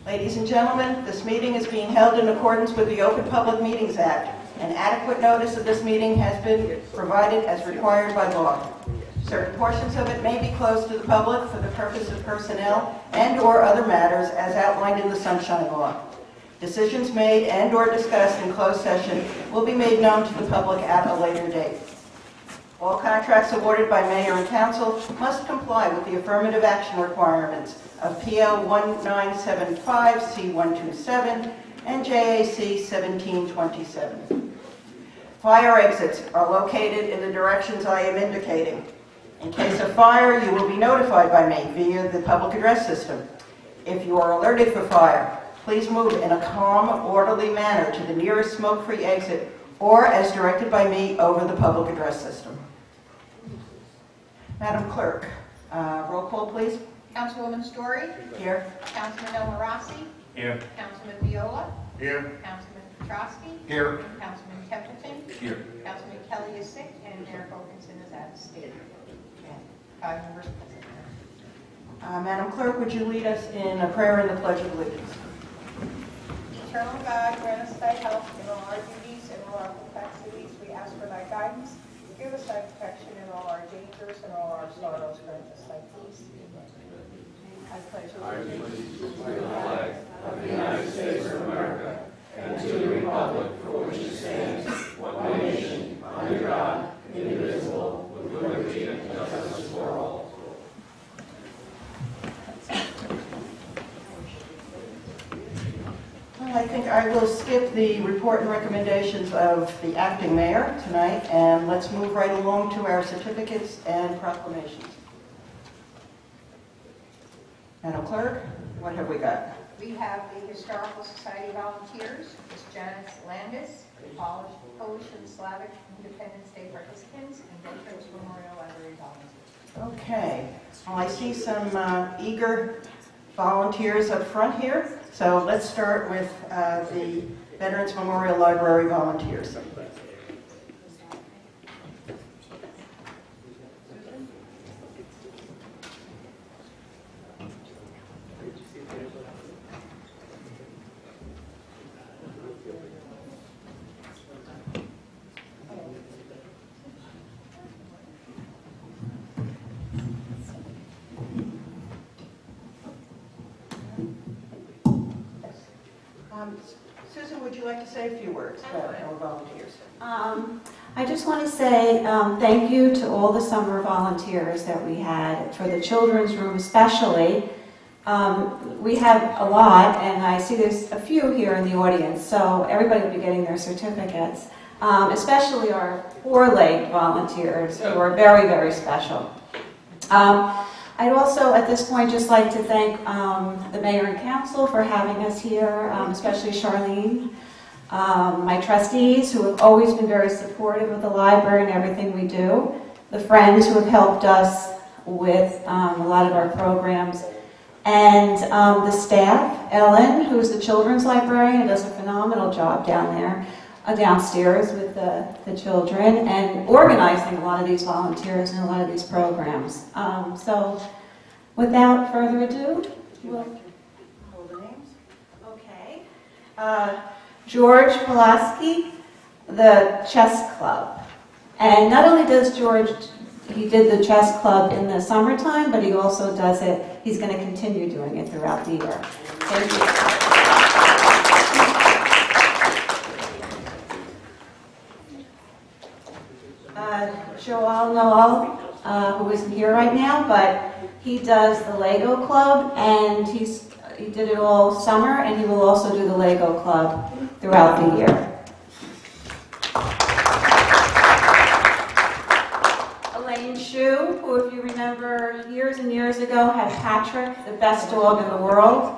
Ladies and gentlemen, this meeting is being held in accordance with the Open Public Meetings Act. An adequate notice of this meeting has been provided as required by law. Certain portions of it may be closed to the public for the purpose of personnel and/or other matters as outlined in the Sunshine Law. Decisions made and/or discussed in closed session will be made known to the public at a later date. All contracts awarded by Mayor and Council must comply with the affirmative action requirements of PL 1975 C127 and JAC 1727. Fire exits are located in the directions I am indicating. In case of fire, you will be notified by me via the public address system. If you are alerted for fire, please move in a calm, orderly manner to the nearest smoke-free exit or as directed by me over the public address system. Madam Clerk, roll call, please. Councilwoman Story. Here. Councilman Omarasi. Here. Councilman Viola. Here. Councilman Petrosky. Here. Councilman Templeton. Here. Councilman Kelly is sick, and Mayor Wilkinson is out of state. 5 members present. Madam Clerk, would you lead us in a prayer and the Pledge of Allegiance? Eternal God, grant us thy help in all our duties and all our complexities. We ask for thy guidance. Give us thy protection in all our dangers and all our sorrows. Grant us thy peace. I pledge allegiance to the flag of the United States of America and to the republic for which it stands, one nation, under God, indivisible, with liberty and justice for all. Well, I think I will skip the report and recommendations of the acting mayor tonight, and let's move right along to our certificates and proclamations. Madam Clerk, what have we got? We have the Historical Society volunteers, Ms. Janet Landis, Polish and Slavic Independence Day participants, and Veterans Memorial Library volunteers. Okay, well, I see some eager volunteers up front here, so let's start with the Veterans Memorial Library volunteers. Susan, would you like to say a few words about our volunteers? I just want to say thank you to all the summer volunteers that we had for the children's room especially. We have a lot, and I see there's a few here in the audience, so everybody will be getting their certificates, especially our four-legged volunteers who are very, very special. I'd also, at this point, just like to thank the Mayor and Council for having us here, especially Charlene, my trustees who have always been very supportive of the library and everything we do, the friends who have helped us with a lot of our programs, and the staff, Ellen, who's the children's librarian, does a phenomenal job down there, downstairs with the children, and organizing a lot of these volunteers and a lot of these programs. So without further ado, we'll Hold the names. okay. George Pulaski, the chess club. And not only does George, he did the chess club in the summertime, but he also does it, he's going to continue doing it throughout the year. Thank you. Joel Noel, who isn't here right now, but he does the Lego Club, and he did it all summer, and he will also do the Lego Club throughout the year. Elaine Shue, who, if you remember, years and years ago had Patrick, the best dog in the world,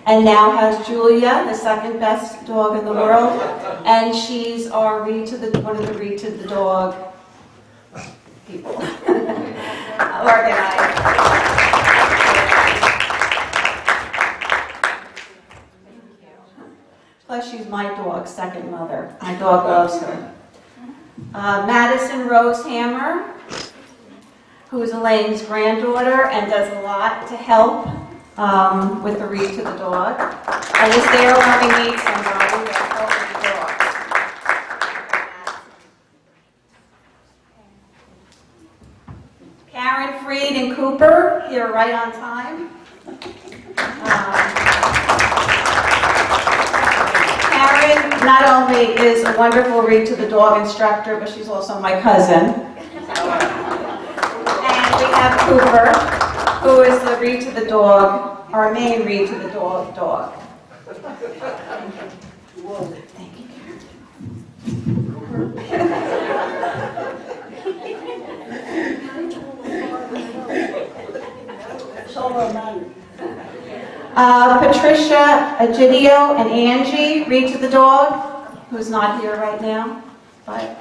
and now has Julia, the second best dog in the world, and she's our one of the Read to the Dog people. Organized. Plus, she's my dog's second mother. My dog loves her. Madison Rose Hammer, who is Elaine's granddaughter and does a lot to help with the read to the dog. I was there when we meet somebody that helped with the dog. Karen, Freed, and Cooper here right on time. Karen not only is a wonderful read to the dog instructor, but she's also my cousin. And we have Cooper, who is the read to the dog, our main read to the dog. Thank you, Patricia, Egidio, and Angie read to the dog, who's not here right now. But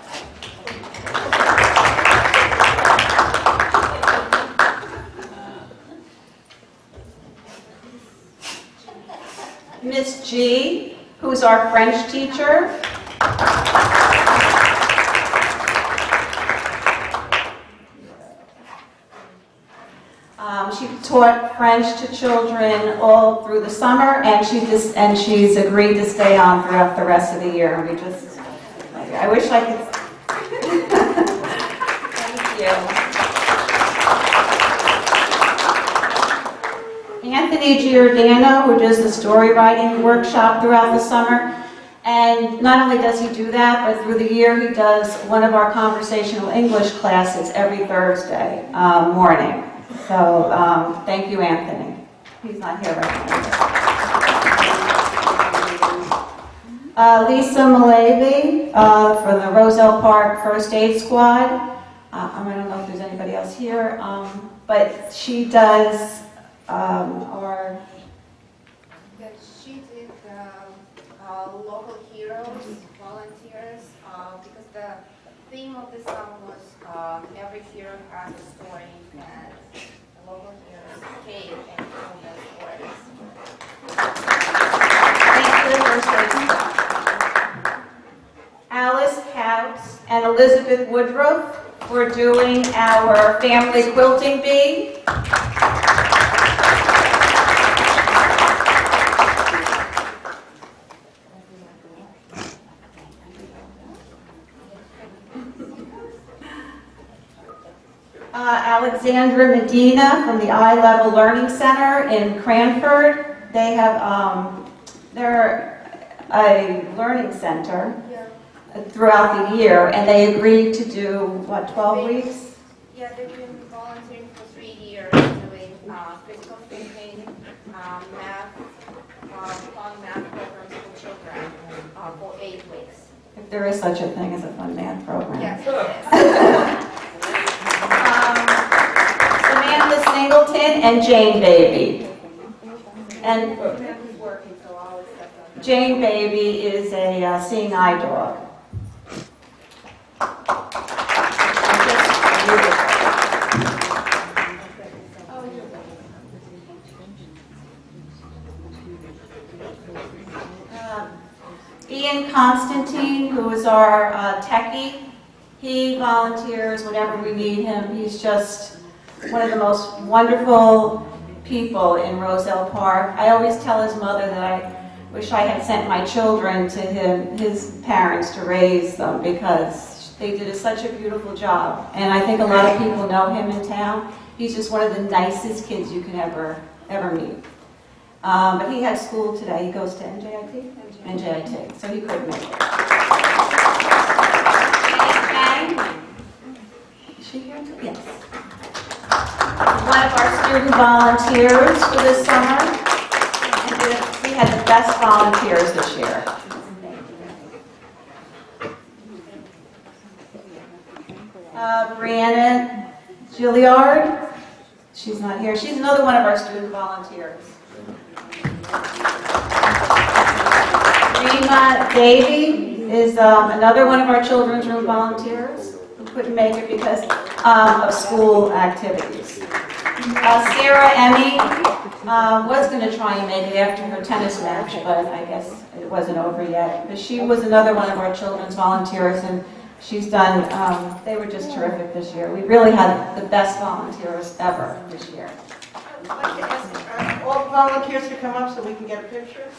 Miss G, who's our French teacher. She taught French to children all through the summer, and she's agreed to stay on throughout the rest of the year. And I wish I could. Thank you. Anthony Giordano, who does the story writing workshop throughout the summer. And not only does he do that, but through the year he does one of our conversational English classes every Thursday morning. So thank you, Anthony. He's not here right now. Lisa Malavi from the Roselle Park First Aid Squad. I don't know if there's anybody else here, but she does our... She did local heroes, volunteers, because the theme of the song was every hero has a story, and the local heroes came and told their stories. Alice Couts and Elizabeth Woodruff for doing our family quilting bee. Alexandra Medina from the Eye Level Learning Center in Cranford. They have, they're a learning center throughout the year, and they agreed to do, what, 12 weeks? Yeah, they've been volunteering for 3 years doing physical thinking, math, fun math programs for children for 8 weeks. If there is such a thing as a fun math program. Yes, it is. Samantha Singleton and Jane Baby. And Jane Baby is a seeing eye dog. Ian Constantine, who is our techie, he volunteers whenever we need him. He's just one of the most wonderful people in Roselle Park. I always tell his mother that I wish I had sent my children to his parents to raise them, because they did such a beautiful job. And I think a lot of people know him in town. He's just one of the nicest kids you can ever meet. But he had school today. He goes to NJIT? NJIT, so he couldn't make it. Is she here too? Yes. One of our student volunteers for this summer. And we had the best volunteers this year. Brianna Gilliard. She's not here. She's another one of our student volunteers. Rima Davey is another one of our children's room volunteers who couldn't make it because of school activities. Sarah Emmy was going to try and make it after her tennis match, but I guess it wasn't over yet. But she was another one of our children's volunteers, and she's done, they were just terrific this year. We really had the best volunteers ever this year. I'd like to ask all all the volunteers to come up so we can get a picture?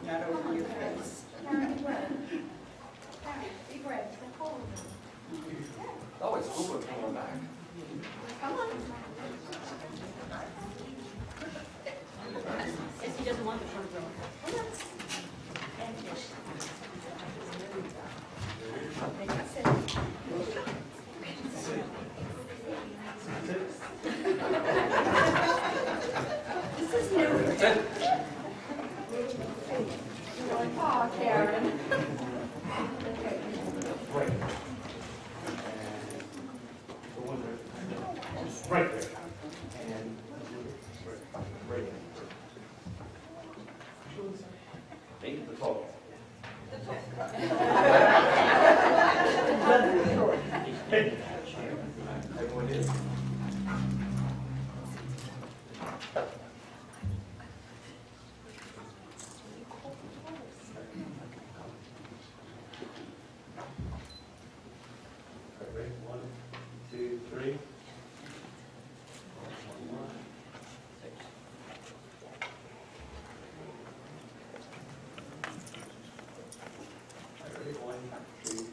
Not over your face. Oh, it's cool with coming back. He doesn't want the front row. This is new. That's it. Oh, Karen. Right. Right there. And right there. Take the photo. Everyone is. Ready? 1, 2, 3. Ready? 1, 2, 3.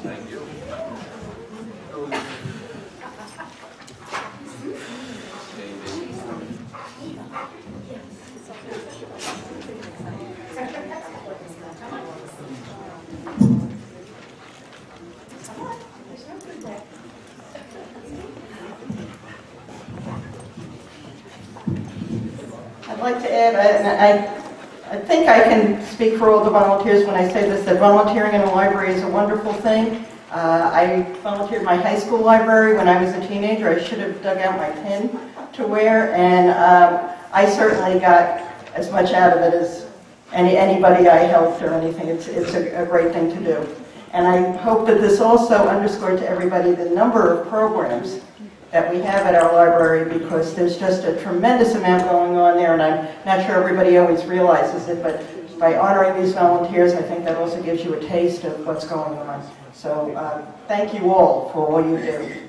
Thank you. I'd like to add, and I think I can speak for all the volunteers when I say this, that volunteering in a library is a wonderful thing. I volunteered my high school library when I was a teenager. I should have dug out my pin to wear, and I certainly got as much out of it as anybody I helped or anything. It's a great thing to do. And I hope that this also underscored to everybody the number of programs that we have at our library, because there's just a tremendous amount going on there, and I'm not sure everybody always realizes it, but by honoring these volunteers, I think that also gives you a taste of what's going on. So thank you all for all you do.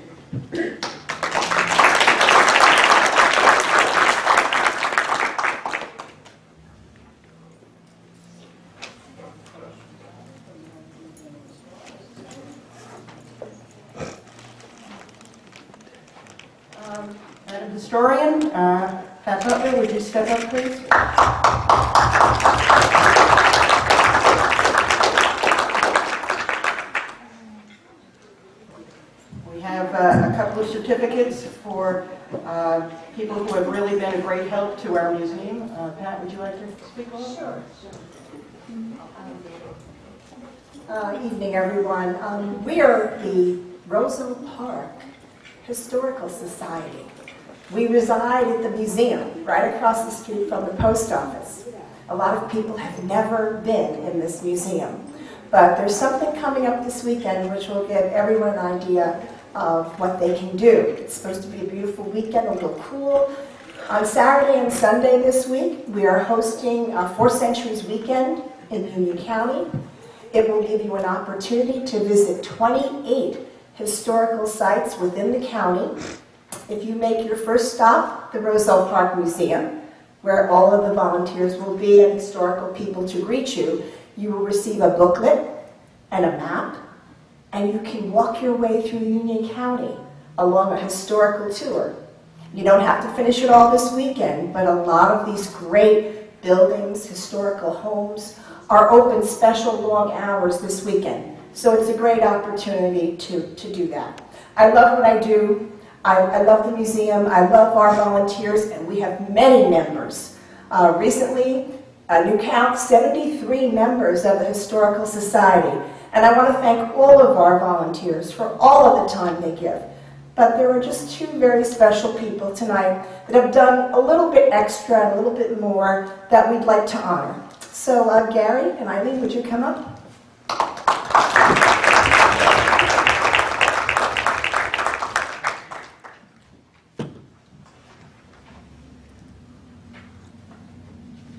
Madam Historian, Pat Butler, would you step up, please? We have a couple of certificates for people who have really been a great help to our museum. Pat, would you like to speak a little? Sure. Evening, everyone. We are the Roselle Park Historical Society. We reside at the museum, right across the street from the post office. A lot of people have never been in this museum, but there's something coming up this weekend which will give everyone an idea of what they can do. It's supposed to be a beautiful weekend, a little cool. On Saturday and Sunday this week, we are hosting a 4 Centuries Weekend in Union County. It will give you an opportunity to visit 28 historical sites within the county. If you make your first stop, the Roselle Park Museum, where all of the volunteers will be and historical people to greet you. You will receive a booklet and a map, and you can walk your way through Union County along a historical tour. You don't have to finish it all this weekend, but a lot of these great buildings, historical homes, are open special long hours this weekend. So it's a great opportunity to do that. I love what I do. I love the museum. I love our volunteers, and we have many members. Recently, a new count, 73 members of the Historical Society. And I want to thank all of our volunteers for all of the time they give. But there are just two very special people tonight that have done a little bit extra and a little bit more that we'd like to honor. So Gary and Eileen, would you come up?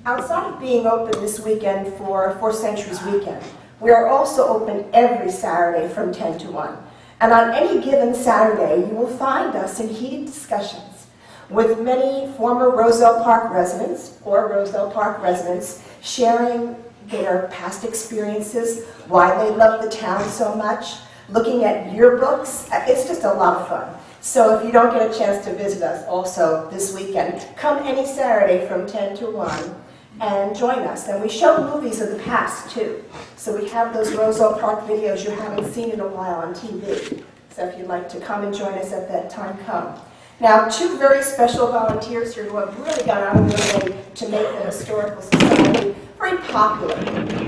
Outside of being open this weekend for 4 Centuries Weekend, we are also open every Saturday from 10 to 1. And on any given Saturday, you will find us in heated discussions with many former Roselle Park residents or Roselle Park residents sharing their past experiences, why they love the town so much, looking at yearbooks. It's just a lot of fun. So if you don't get a chance to visit us also this weekend, come any Saturday from 10 to 1 and join us. And we show movies of the past too. So we have those Roselle Park videos you haven't seen in a while on TV. So if you'd like to come and join us at that time, come. Now, two very special volunteers here who have really gone out of their way to make the Historical Society very popular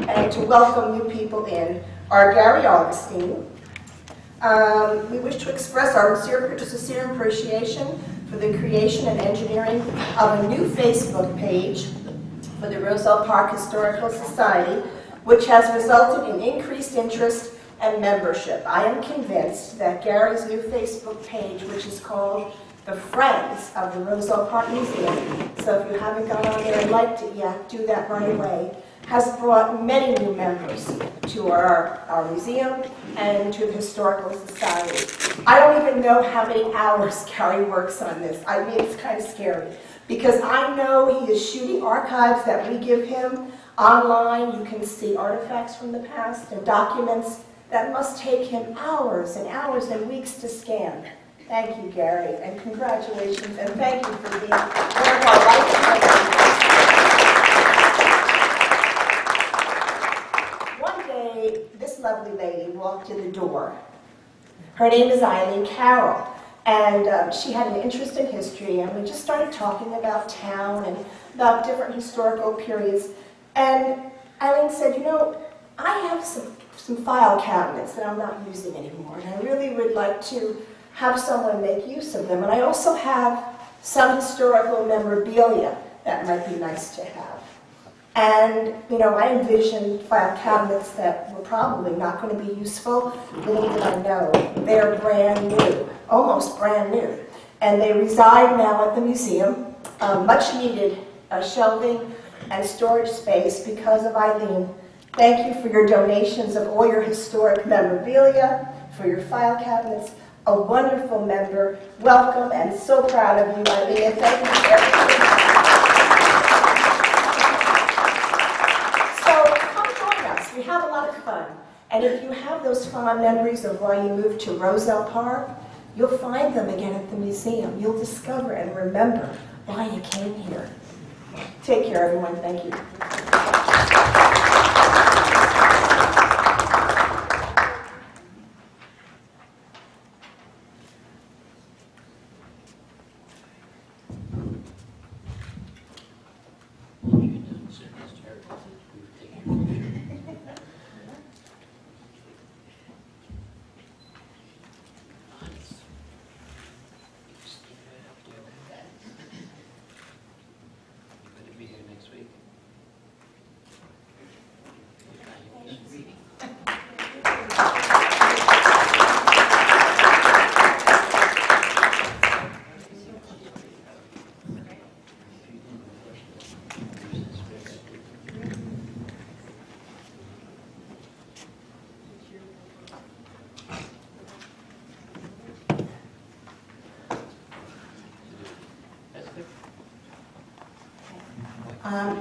and to welcome new people in are Gary Augustine. We wish to express our sincere appreciation for the creation and engineering of a new Facebook page for the Roselle Park Historical Society, which has resulted in increased interest and membership. I am convinced that Gary's new Facebook page, which is called the Friends of the Roselle Park Museum, so if you haven't gone on there and liked it yet, do that right away, has brought many new members to our museum and to the Historical Society. I don't even know how many hours Gary works on this. I mean, it's kind of scary, because I know he is shooting archives that we give him online. You can see artifacts from the past and documents that must take him hours and hours and weeks to scan. Thank you, Gary, and congratulations, and thank you for being one of our lifetime. One day, this lovely lady walked in the door. Her name is Eileen Carroll, and she had an interest in history, and we just started talking about town and about different historical periods. And Eileen said, you know, I have some file cabinets that I'm not using anymore, and I really would like to have someone make use of them. And I also have some historical memorabilia that might be nice to have. And, you know, I envisioned file cabinets that were probably not going to be useful. Little did I know, they're brand new, almost brand new. And they reside now at the museum, much needed shelving and storage space because of Eileen. Thank you for your donations of all your historic memorabilia, for your file cabinets. A wonderful member. Welcome, and so proud of you, Eileen. Thank you for everything. So come join us. We have a lot of fun. And if you have those fond memories of why you moved to Roselle Park, you'll find them again at the museum. You'll discover and remember why you came here. Take care, everyone. Thank you.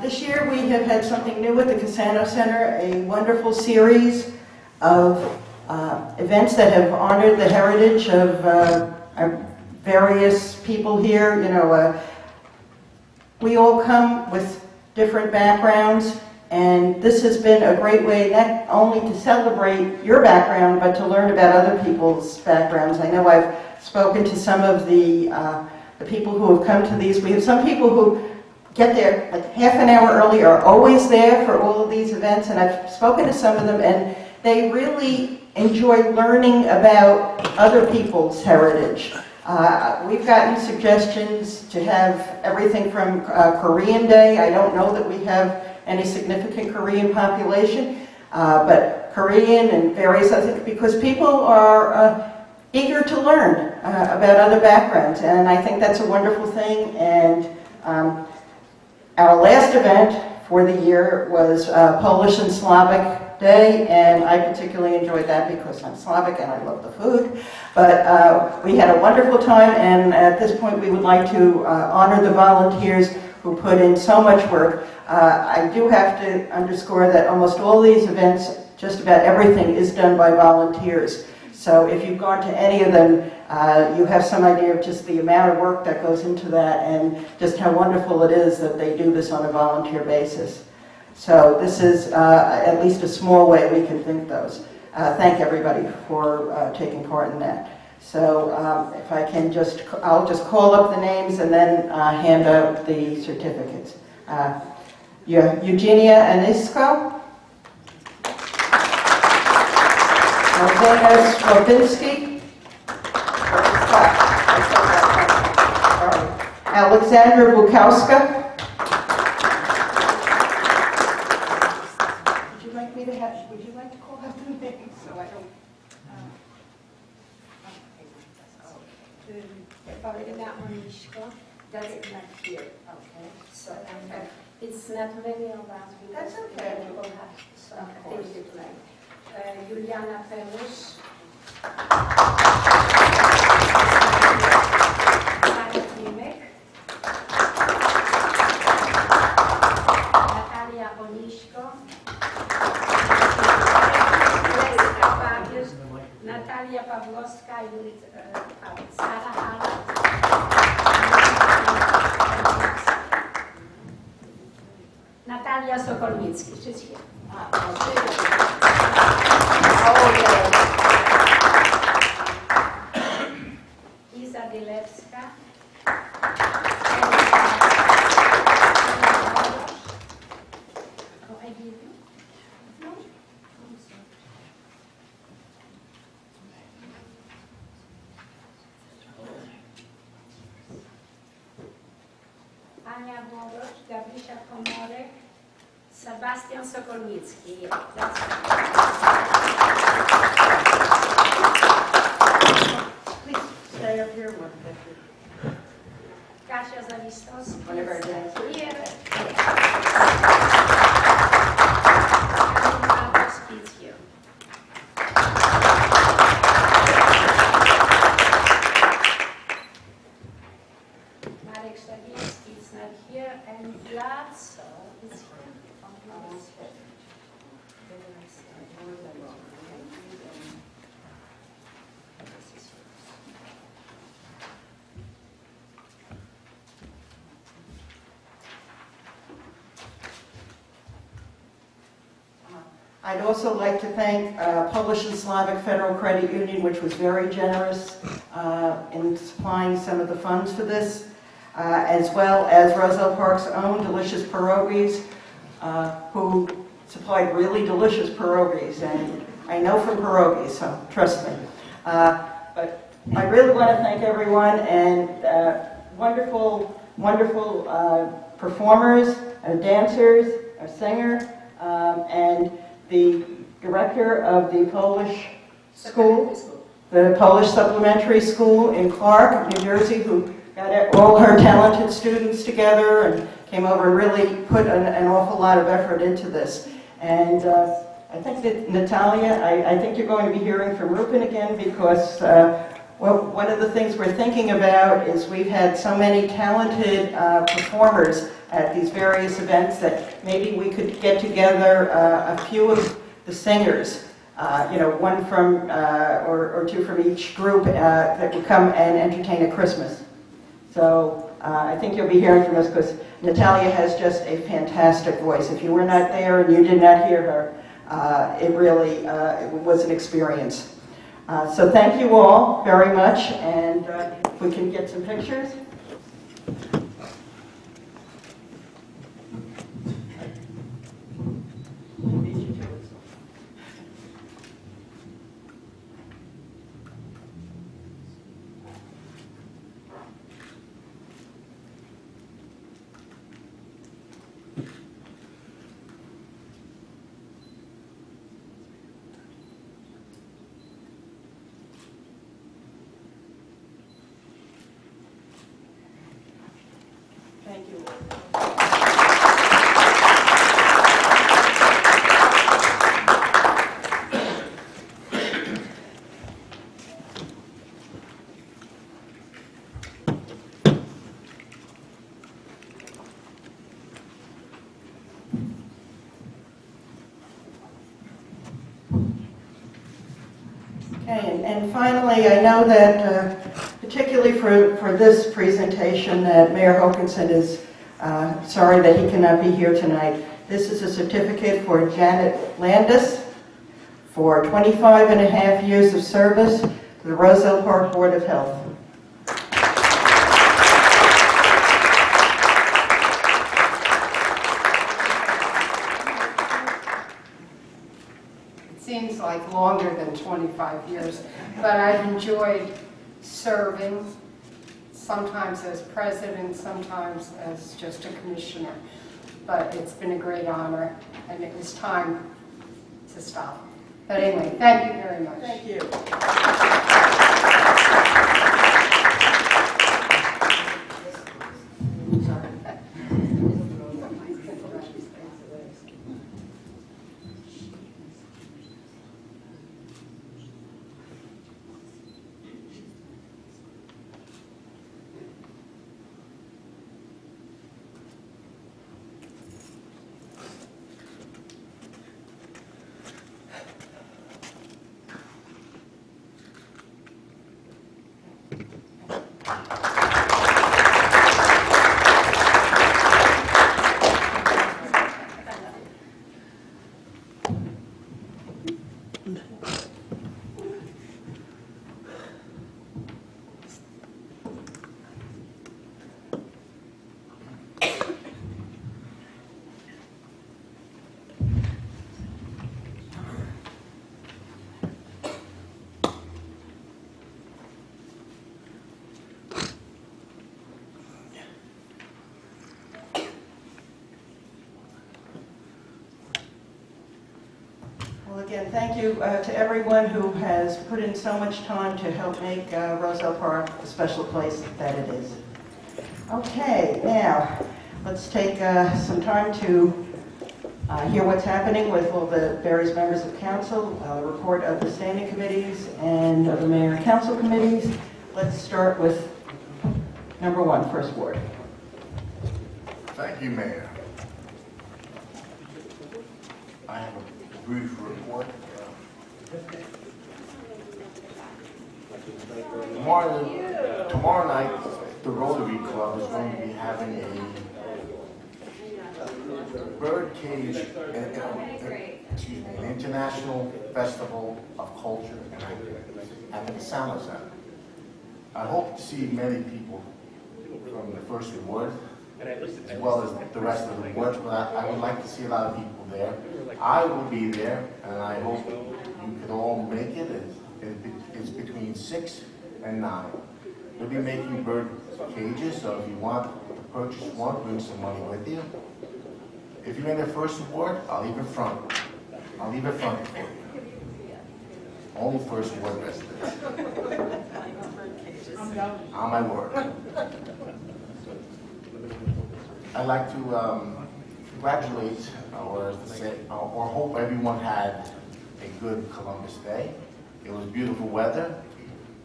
This year we have had something new at the Cassano Center, a wonderful series of events that have honored the heritage of various people here. You know, we all come with different backgrounds, and this has been a great way not only to celebrate your background, but to learn about other people's backgrounds. I know I've spoken to some of the people who have come to these. We have some people who get there like half an hour early, are always there for all of these events, and I've spoken to some of them, and they really enjoy learning about other people's heritage. We've gotten suggestions to have everything from Korean Day. I don't know that we have any significant Korean population, but Korean and various other things, because people are eager to learn about other backgrounds, and I think that's a wonderful thing. And our last event for the year was Polish and Slavic Day, and I particularly enjoyed that because I'm Slavic and I love the food. But we had a wonderful time, and at this point we would like to honor the volunteers who put in so much work. I do have to underscore that almost all these events, just about everything, is done by volunteers. So if you've gone to any of them, you have some idea of just the amount of work that goes into that and just how wonderful it is that they do this on a volunteer basis. So this is at least a small way we can thank everybody for taking part in that. So if I can I'll just call up the names and then hand out the certificates. Eugenia Anisko. Roselle Stravinsky. Alexandra Bukowska. Would you like to call out the names so I don't... Paulina Oniszko, that's it not here. Okay. So it's not many of us. That's okay. We all have some things to play. Juliana Pelusz. Marek Klimek. Natalia Oniszko. Natalia Pawłowska, Sara Hart. Natalia Sokolnicki, she's here. Iza Bielewska. I give you? No? I'm sorry. Ania Włodarz, Gabrysia Komorek, Sebastian Sokolnicki. That's Please stay up here. Kasia Zawistowska. One of our dancers. Here. And here. Marek Stawiński is not here, and Vlad, so is here. I'd also like to thank Polish and Slavic Federal Credit Union, which was very generous in supplying some of the funds for this, as well as Roselle Park's own Delicious Pierogies, who supplied really delicious pierogies, and I know from pierogies, so trust me. But I really want to thank everyone, and wonderful performers, dancers, a singer, and the director of the Polish school, the Polish Supplementary School in Clark, New Jersey, who got all her talented students together and came over and really put an awful lot of effort into this. And I think that Natalia, I think you're going to be hearing from Rupin again because, well, one of the things we're thinking about is we've had so many talented performers at these various events, that maybe we could get together a few of the singers, one from or two from each group that would come and entertain at Christmas. So I think you'll be hearing from us because Natalia has just a fantastic voice. If you were not there and you did not hear her, it really it was an experience. So thank you all very much, and if we can get some pictures. Thank you. Okay, and finally, I know that particularly for this presentation that Mayor Hokanson is sorry that he cannot be here tonight. This is a certificate for Janet Landis for 25 and a half years of service to the Roselle Park Board of Health. Seems like longer than 25 years, but I've enjoyed serving, sometimes as president, sometimes as just a commissioner. But it's been a great honor, and it was time to stop. But anyway, thank you very much. Thank you. Well, again, thank you to everyone who has put in so much time to help make Roselle Park the special place that it is. Okay, now let's take some time to hear what's happening with all the various members of council, report of the standing committees and of the mayor and council committees. Let's start with number one, First Ward. Thank you, Mayor. I have a brief report. Tomorrow night, the Rotary Club is going to be having a bird cage, an international festival of culture at the Salmon Center. I hope to see many people from the First Ward, as well as the rest of the wards, but I would like to see a lot of people there. I will be there, and I hope you can all make it. It's between 6 and 9. We'll be making bird cages, so if you want to purchase one, bring some money with you. If you're in the First Ward, I'll leave it front. I'll leave it front for you. Only First Ward residents. On my word. I'd like to congratulate or hope everyone had a good Columbus Day. It was beautiful weather,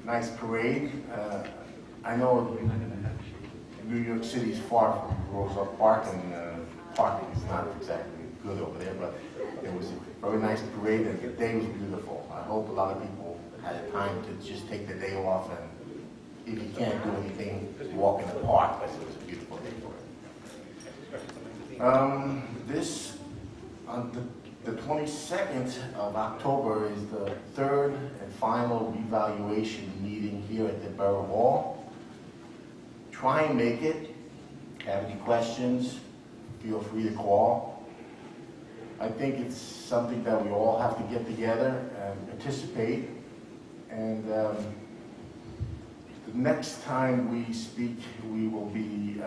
nice parade. I know New York City is far from Roselle Park, and parking is not exactly good over there, but it was a very nice parade, and the day was beautiful. I hope a lot of people had time to just take the day off, and if you can't do anything, walk in the park, because it was a beautiful day for it. On the 22nd of October is the third and final revaluation meeting here at the Borough Hall. Try and make it. Have any questions, feel free to call. I think it's something that we all have to get together and participate. And the next time we speak, we will be,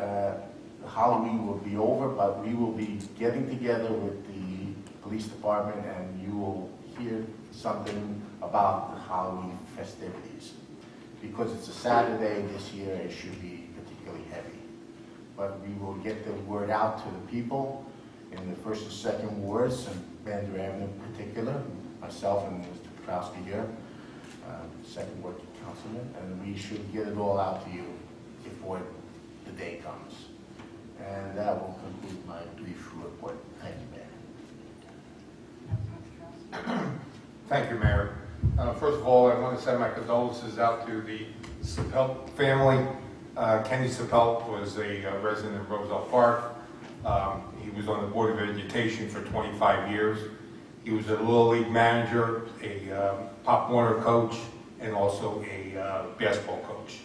Halloween will be over, but we will be getting together with the police department, and you will hear something about the Halloween festivities. Because it's a Saturday this year, it should be particularly heavy. But we will get the word out to the people in the first and second wards, and Bender Avenue in particular, myself and Mr. Petrowski here, second ward councilman, and we should get it all out to you before the day comes. And that will conclude my brief report. Thank you, Mayor. Thank you, Mayor. First of all, I want to send my condolences out to the Sapelt family. Kenny Sapelt was a resident of Roselle Park. He was on the Board of Education for 25 years. He was a Little League manager, a Pop Warner coach, and also a basketball coach.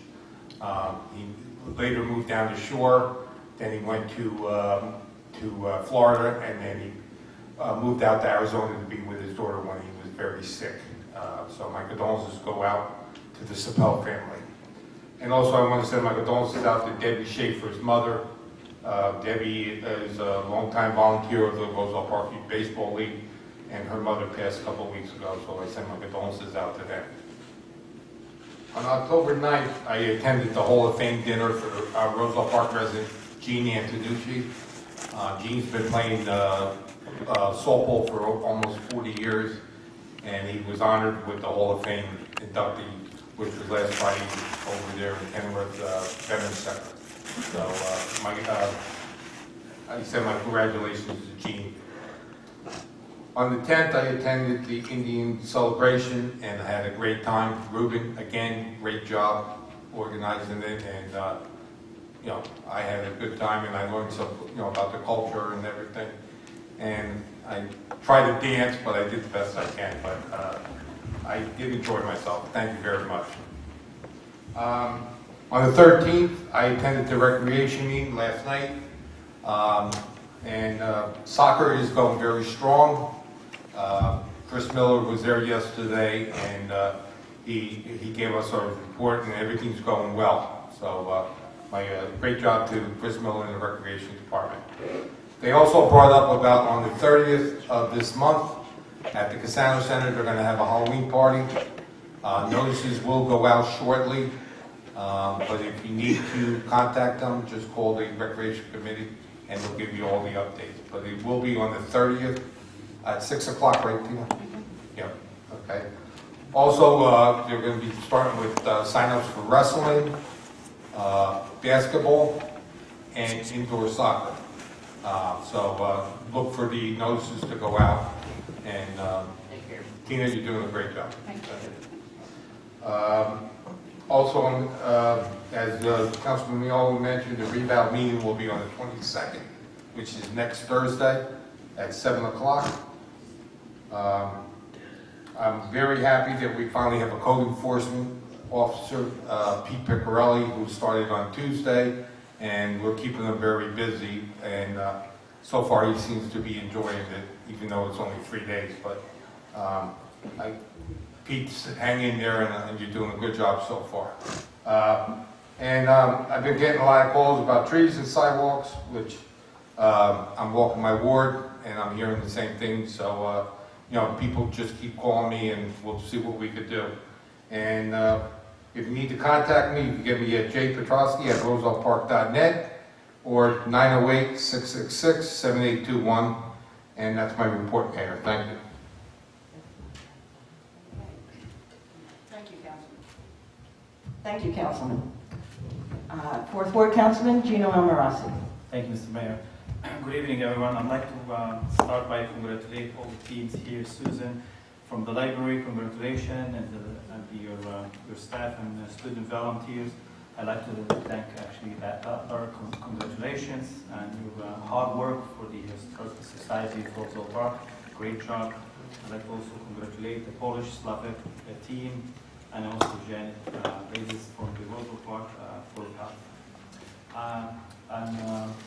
He later moved down to Shore, then he went to Florida, and then he moved out to Arizona to be with his daughter when he was very sick. So my condolences go out to the Sapel family. And also I want to send my condolences out to Debbie Schaefer's mother. Debbie is a longtime volunteer of the Roselle Park Youth Baseball League, and her mother passed a couple of weeks ago, so I send my condolences out to them. On October 9th, I attended the Hall of Fame dinner for Roselle Park resident Gene Antonucci. Gene's been playing softball for almost 40 years, and he was honored with the Hall of Fame inductee, which was last Friday over there in Kenworth Veterans Center. So I send my congratulations to Gene. On the 10th, I attended the Indian celebration, and I had a great time. Ruben, again, great job organizing it, and I had a good time, and I learned some, about the culture and everything. And I tried to dance, but I did the best I can. But I did enjoy myself. Thank you very much. On the 13th, I attended the recreation meeting last night, and soccer is going very strong. Chris Miller was there yesterday, and he gave us a report, and everything's going well. So my great job to Chris Miller in the recreation department. They also brought up about on the 30th of this month at the Cassano Center, they're going to have a Halloween party. Notices will go out shortly, but if you need to contact them, just call the Recreation Committee and they'll give you all the updates. But it will be on the 30th at 6 o'clock, right, Tina? Yeah, okay. Also, they're going to be starting with sign-ups for wrestling, basketball, and indoor soccer. So look for the notices to go out. And Tina, you're doing a great job. Thank you. Also, as Councilman Miolo mentioned, the revow meeting will be on the 22nd, which is next Thursday at 7 o'clock. I'm very happy that we finally have a code enforcement officer, Pete Piccarelli, who started on Tuesday, and we're keeping him very busy. And so far, he seems to be enjoying it, even though it's only 3 days. But Pete's hanging in there, and you're doing a good job so far. I've been getting a lot of calls about trees and sidewalks, which I'm walking my ward, and I'm hearing the same thing. So, people just keep calling me, and we'll see what we could do. And if you need to contact me, you can get me at jpetrosky@rosellepark.net or 908-666-7821. And that's my report, Mayor. Thank you. Thank you, Councilman. Thank you, Councilman. Fourth Ward Councilman Gino Almirasi. Thank you, Mr. Mayor. Good evening, everyone. I'd like to start by congratulating all the teams here. Susan, from the library, congratulations, and your staff and student volunteers. I'd like to thank actually our congratulations and your hard work for the Historical Society of Roselle Park. Great job. I'd like to also congratulate the Polish Slavic team and also Janet ladies from the Roselle Park for help. On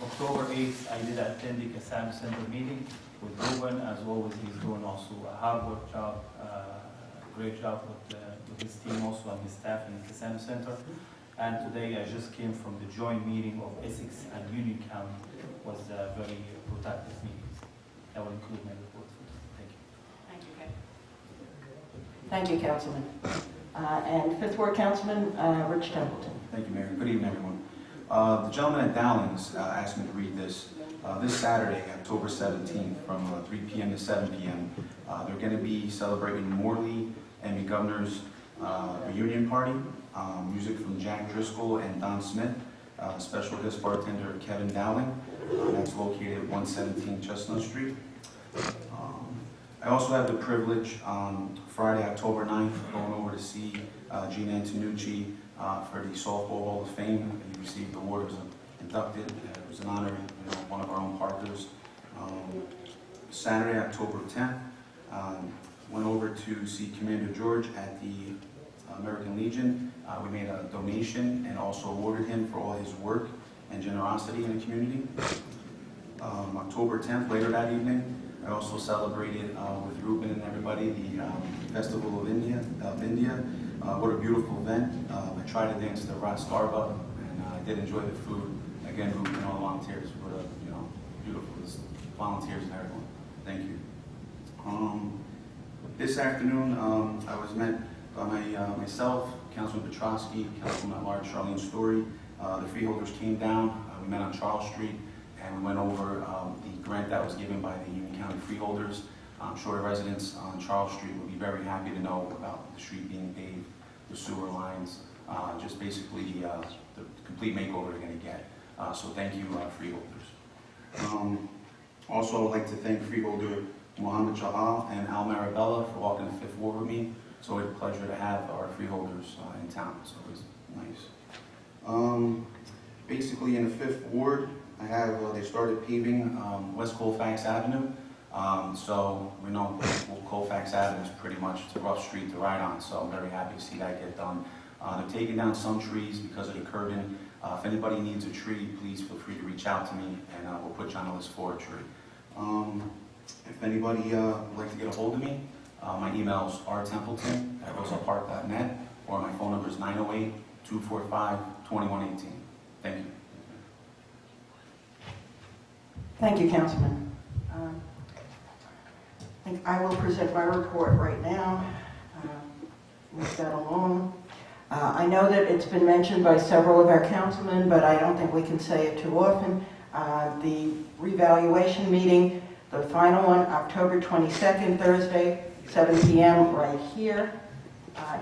October 8th, I did attend the Cassam Center meeting with Ruben. As always, he's doing also a hard work job, great job with his team also and his staff in the Cassam Center. And today I just came from the joint meeting of Essex and Union County. It was a very productive meeting. I will include my report. Thank you. Thank you, Councilman. And Fifth Ward Councilman Rich Templeton. Thank you, Mayor. Good evening, everyone. The gentleman at Dowling's asked me to read this. This Saturday, October 17th, from 3 p.m. to 7 p.m., they're going to be celebrating Morley Emmy Governor's reunion party. Music from Jack Driscoll and Don Smith. Special guest bartender Kevin Dowling. That's located at 117 Chestnut Street. I also have the privilege on Friday, October 9th, going over to see Gene Antonucci for the Softball Hall of Fame. He received the award, was inducted. It was an honor, one of our own partners. Saturday, October 10th, went over to see Commander George at the American Legion. We made a donation and also awarded him for all his work and generosity in the community. October 10th, later that evening, I also celebrated with Ruben and everybody the Festival of India. What a beautiful event. I tried to dance the Ras Garba, and I did enjoy the food. Again, Ruben and all the volunteers were, beautiful volunteers and everyone. Thank you. This afternoon, I was met by myself, Councilman Petrosky, Councilman at Large Charlene Story. The freeholders came down. We met on Charles Street, and we went over the grant that was given by the Union County freeholders. I'm sure the residents on Charles Street will be very happy to know about the street being paved, the sewer lines, just basically the complete makeover they're going to get. So thank you, freeholders. Also, I'd like to thank freeholder Mohammed Chahal and Al Marabella for walking the Fifth Ward with me. It's always a pleasure to have our freeholders in town. It's always nice. Basically, in the Fifth Ward, I have they started paving West Colfax Avenue. So we know Colfax Avenue is pretty much a rough street to ride on. So I'm very happy to see that get done. They're taking down some trees because of the curbing. If anybody needs a tree, please feel free to reach out to me, and we'll put you on the list for a tree. If anybody would like to get a hold of me, my email is rtempleton@rosellepark.net, or my phone number is 908-245-2118. Thank you. Thank you, Councilman. I think I will present my report right now. Move that along. I know that it's been mentioned by several of our councilmen, but I don't think we can say it too often. The revaluation meeting, the final one, October 22nd, Thursday, 7 p.m. right here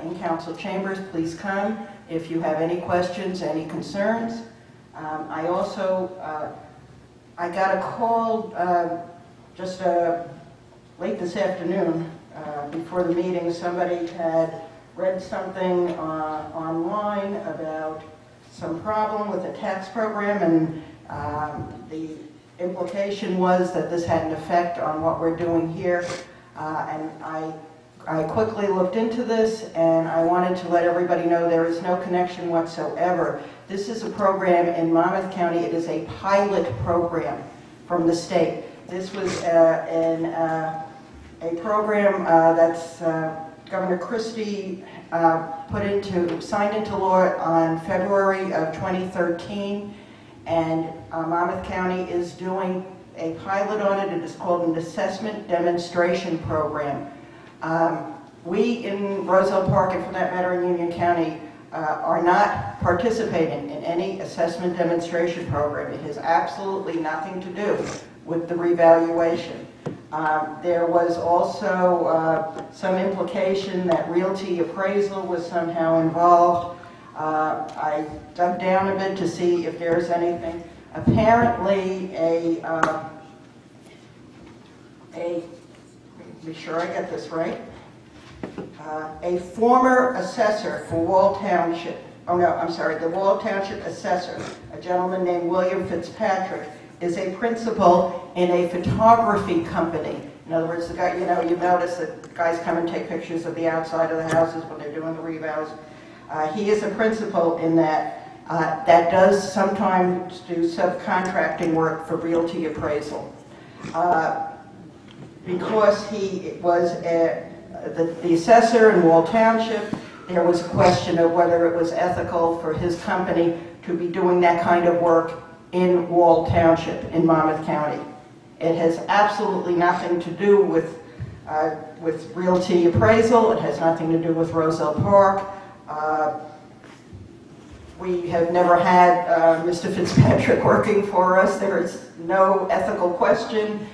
in council chambers. Please come if you have any questions, any concerns. I also, I got a call just late this afternoon before the meeting. Somebody had read something online about some problem with the tax program, and the implication was that this had an effect on what we're doing here. And I quickly looked into this, and I wanted to let everybody know there is no connection whatsoever. This is a program in Monmouth County. It is a pilot program from the state. This was a program that's Governor Christie signed into law on February of 2013, and Monmouth County is doing a pilot on it. It is called an assessment demonstration program. We in Roselle Park, and for that matter in Union County, are not participating in any assessment demonstration program. It has absolutely nothing to do with the revaluation. There was also some implication that realty appraisal was somehow involved. I dug down a bit to see if there's anything. Apparently, be sure I get this right, a former assessor for Wall Township, the Wall Township assessor, a gentleman named William Fitzpatrick, is a principal in a photography company. In other words, the guy, you notice that guys come and take pictures of the outside of the houses when they're doing the revals. He is a principal in that. That does sometimes do subcontracting work for realty appraisal. Because he was the assessor in Wall Township, there was a question of whether it was ethical for his company to be doing that kind of work in Wall Township in Monmouth County. It has absolutely nothing to do with realty appraisal. It has nothing to do with Roselle Park. We have never had Mr. Fitzpatrick working for us. There is no ethical question.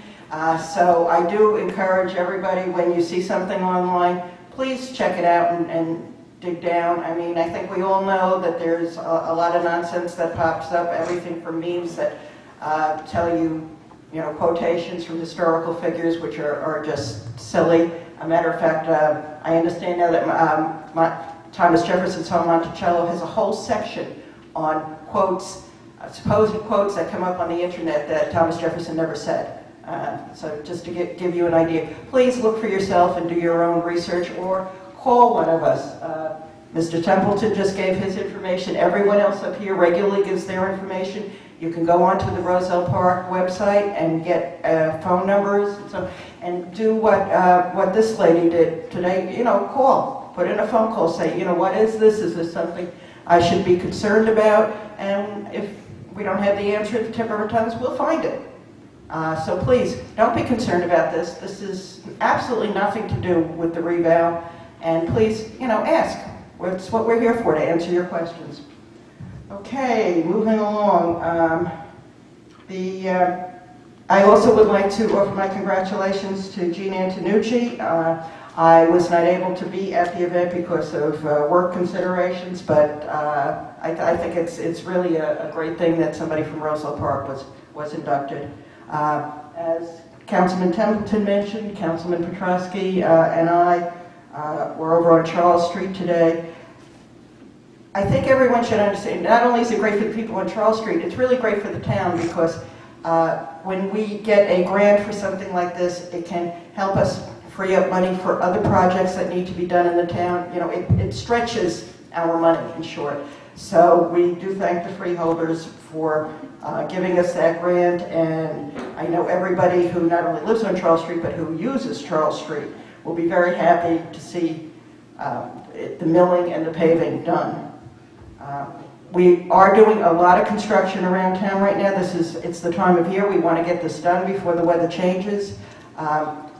So I do encourage everybody, when you see something online, please check it out and dig down. I mean, I think we all know that there's a lot of nonsense that pops up, everything from memes that tell you, quotations from historical figures, which are just silly. A matter of fact, I understand now that Thomas Jefferson's home, Monticello, has a whole section on quotes, supposed quotes that come up on the internet that Thomas Jefferson never said. So just to give you an idea, please look for yourself and do your own research, or call one of us. Mr. Templeton just gave his information. Everyone else up here regularly gives their information. You can go onto the Roselle Park website and get phone numbers and do what this lady did today. Call, put in a phone call, say, what is this? Is this something I should be concerned about? And if we don't have the answer at the tip of our tongues, we'll find it. So please, don't be concerned about this. This is absolutely nothing to do with the reval. And please, ask. It's what we're here for, to answer your questions. Okay, moving along. I also would like to offer my congratulations to Jean Antonucci. I was not able to be at the event because of work considerations, but I think it's really a great thing that somebody from Roselle Park was inducted. As Councilman Templeton mentioned, Councilman Petrosky and I were over on Charles Street today. I think everyone should understand, not only is it great for the people on Charles Street, it's really great for the town, because when we get a grant for something like this, it can help us free up money for other projects that need to be done in the town. It stretches our money, in short. So we do thank the freeholders for giving us that grant, and I know everybody who not only lives on Charles Street, but who uses Charles Street will be very happy to see the milling and the paving done. We are doing a lot of construction around town right now. It's the time of year we want to get this done before the weather changes.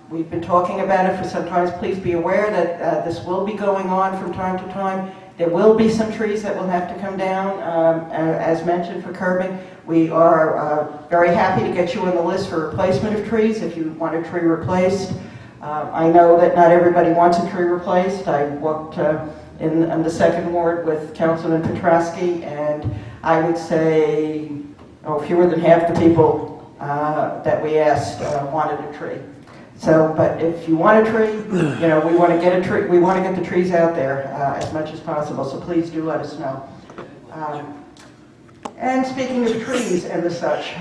We've been talking about it for some time. Please be aware that this will be going on from time to time. There will be some trees that will have to come down, as mentioned, for curbing. We are very happy to get you on the list for replacement of trees if you want a tree replaced. I know that not everybody wants a tree replaced. I walked in the second ward with Councilman Petrosky, and I would say fewer than half the people that we asked wanted a tree. So, but if you want a tree, we want to get a tree. We want to get the trees out there as much as possible. So please do let us know. And speaking of trees and the such,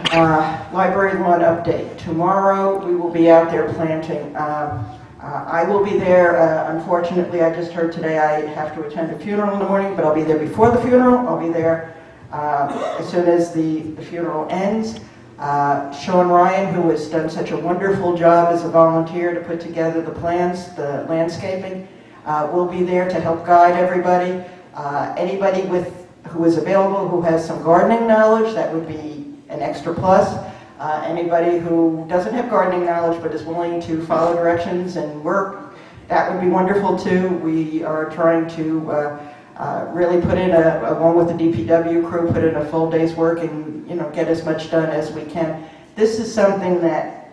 library lawn update. Tomorrow we will be out there planting. I will be there. Unfortunately, I just heard today I have to attend a funeral in the morning, but I'll be there before the funeral. I'll be there as soon as the funeral ends. Sean Ryan, who has done such a wonderful job as a volunteer to put together the plans, the landscaping, will be there to help guide everybody. Anybody who is available who has some gardening knowledge, that would be an extra plus. Anybody who doesn't have gardening knowledge but is willing to follow directions and work, that would be wonderful too. We are trying to really put in along with the DPW crew, put in a full day's work and get as much done as we can. This is something that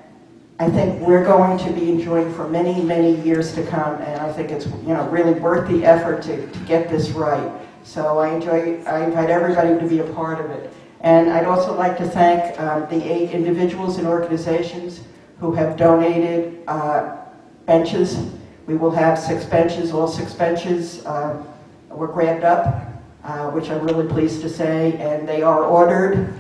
I think we're going to be enjoying for many, many years to come, and I think it's really worth the effort to get this right. So I invite everybody to be a part of it. And I'd also like to thank the 8 individuals and organizations who have donated benches. We will have 6 benches. All 6 benches were grabbed up, which I'm really pleased to say, and they are ordered.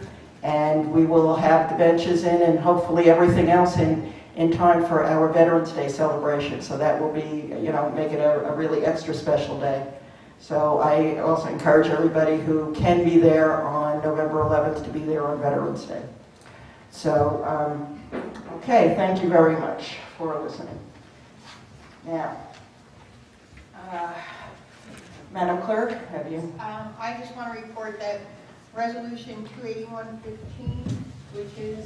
And we will have the benches in and hopefully everything else in time for our Veterans Day celebration. So that will be, make it a really extra special day. So I also encourage everybody who can be there on November 11th to be there on Veterans Day. So, okay, thank you very much for listening. Now, Madam Clerk, have you? I just want to report that Resolution 28115, which is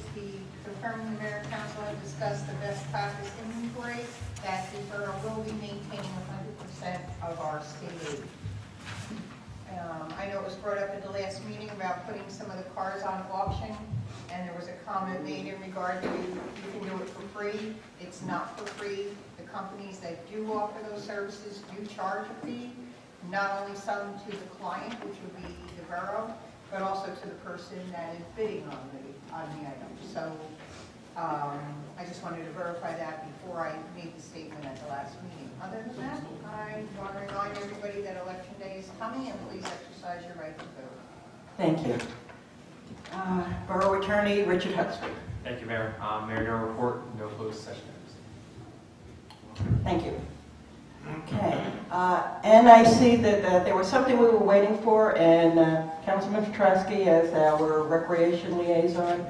confirming the Mayor and Council have discussed the best practice inventory, that the borough will be maintaining 100% of our state aid. I know it was brought up at the last meeting about putting some of the cars on auction, and there was a comment made in regard to you can do it for free. It's not for free. The companies that do offer those services do charge a fee, not only some to the client, which would be the borough, but also to the person that is bidding on the item. So I just wanted to verify that before I made the statement at the last meeting. Other than that, I want to remind everybody that Election Day is coming, and please exercise your right to vote. Thank you. Borough Attorney Richard Huxley. Thank you, Mayor. Mayor, no report, no closed session. Thank you. Okay. And I see that there was something we were waiting for, and Councilman Petrosky as our recreation liaison.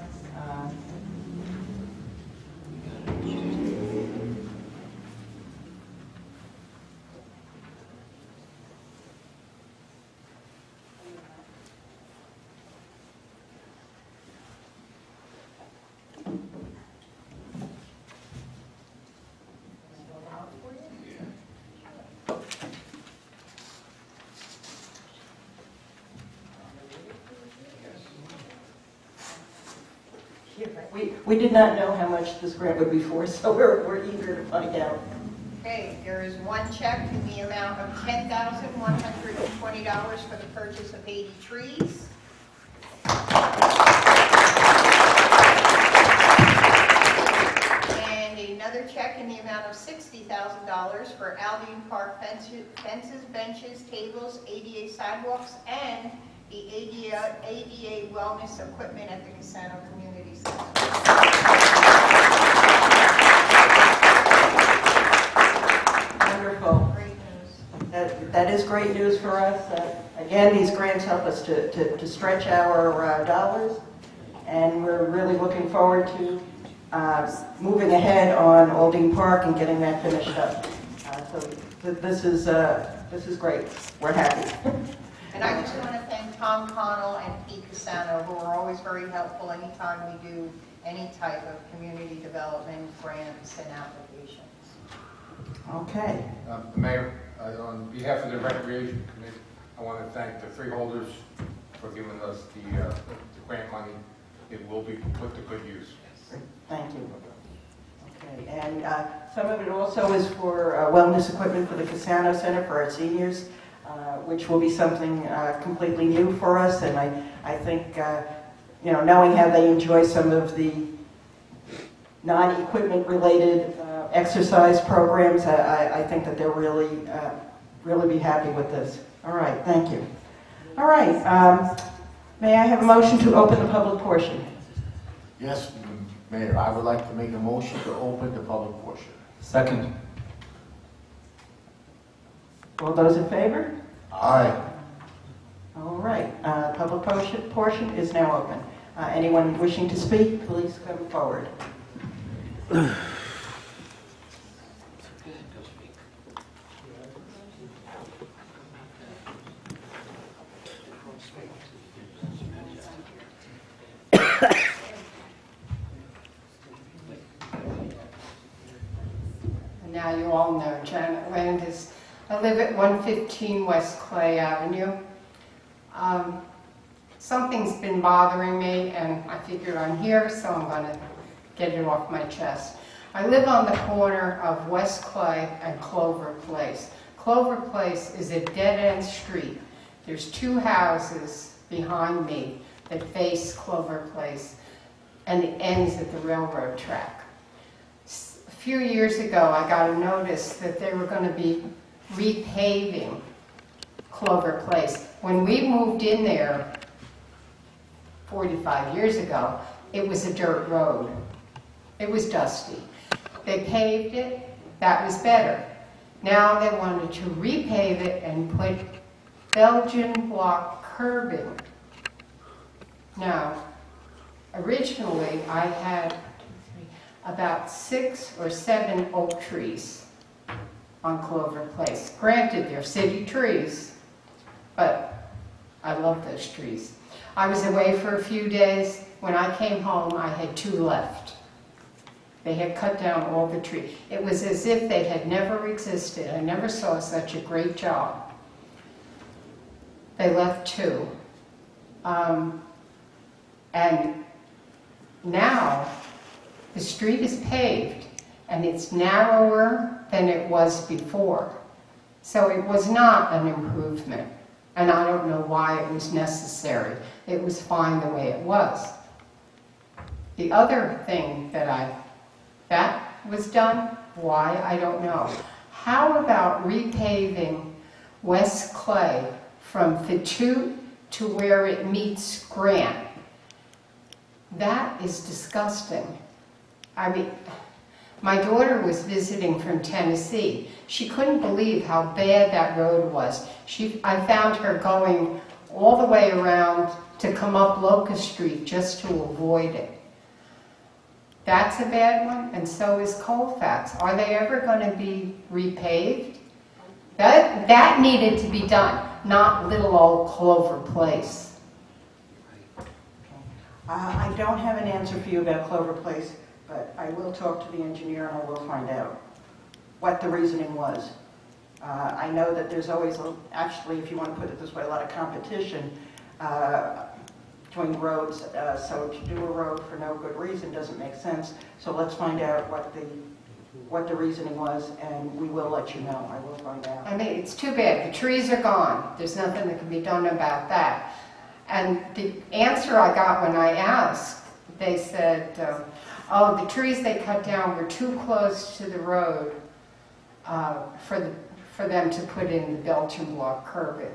We did not know how much this grant would be for, so we're eager to find out. Okay, there is one check in the amount of $10,120 for the purchase of 80 trees. And another check in the amount of $60,000 for Albion Park fences, benches, tables, ADA sidewalks, and the ADA wellness equipment at the Cassano Community Center. Wonderful. Great news. That is great news for us. Again, these grants help us to stretch our dollars, and we're really looking forward to moving ahead on Aldine Park and getting that finished up. So this is great. We're happy. And I just want to thank Tom Connell and Pete Cassano, who are always very helpful anytime we do any type of community development grants and applications. Okay. Mayor, on behalf of the Recreation Committee, I want to thank the freeholders for giving us the grant money. It will be put to good use. Thank you. Okay, and some of it also is for wellness equipment for the Cassano Center for our seniors, which will be something completely new for us. And I think, knowing how they enjoy some of the non-equipment related exercise programs, I think that they'll really be happy with this. All right, thank you. All right, may I have a motion to open the public portion? Yes, Mayor, I would like to make a motion to open the public portion. Second. All those in favor? Aye. All right, public portion is now open. Anyone wishing to speak, please come forward. And now you all know Janet Landis. I live at 115 West Clay Avenue. Something's been bothering me, and I figured I'm here, so I'm going to get it off my chest. I live on the corner of West Clay and Clover Place. Clover Place is a dead-end street. There's 2 houses behind me that face Clover Place, and it ends at the railroad track. A few years ago, I got a notice that they were going to be repaving Clover Place. When we moved in there 45 years ago, it was a dirt road. It was dusty. They paved it, that was better. Now they wanted to repave it and put Belgian block curbing. Now, originally I had about 6 or 7 oak trees on Clover Place. Granted, they're city trees, but I love those trees. I was away for a few days. When I came home, I had 2 left. They had cut down all the trees. It was as if they had never existed. I never saw such a great job. They left 2. And now the street is paved and it's narrower than it was before. So it was not an improvement. And I don't know why it was necessary. It was fine the way it was. The other thing that was done, why, I don't know. How about repaving West Clay from Fatute to where it meets Grant? That is disgusting. I mean, my daughter was visiting from Tennessee. She couldn't believe how bad that road was. I found her going all the way around to come up Locust Street just to avoid it. That's a bad one, and so is Colfax. Are they ever going to be repaved? That needed to be done, not little old Clover Place. I don't have an answer for you about Clover Place, but I will talk to the engineer and I will find out what the reasoning was. I know that there's always, actually, if you want to put it this way, a lot of competition between roads, so to do a road for no good reason doesn't make sense. So let's find out what the reasoning was, and we will let you know. I will find out. I mean, it's too bad. The trees are gone. There's nothing that can be done about that. And the answer I got when I asked, they said, oh, the trees they cut down were too close to the road for them to put in the Belgian block curbing.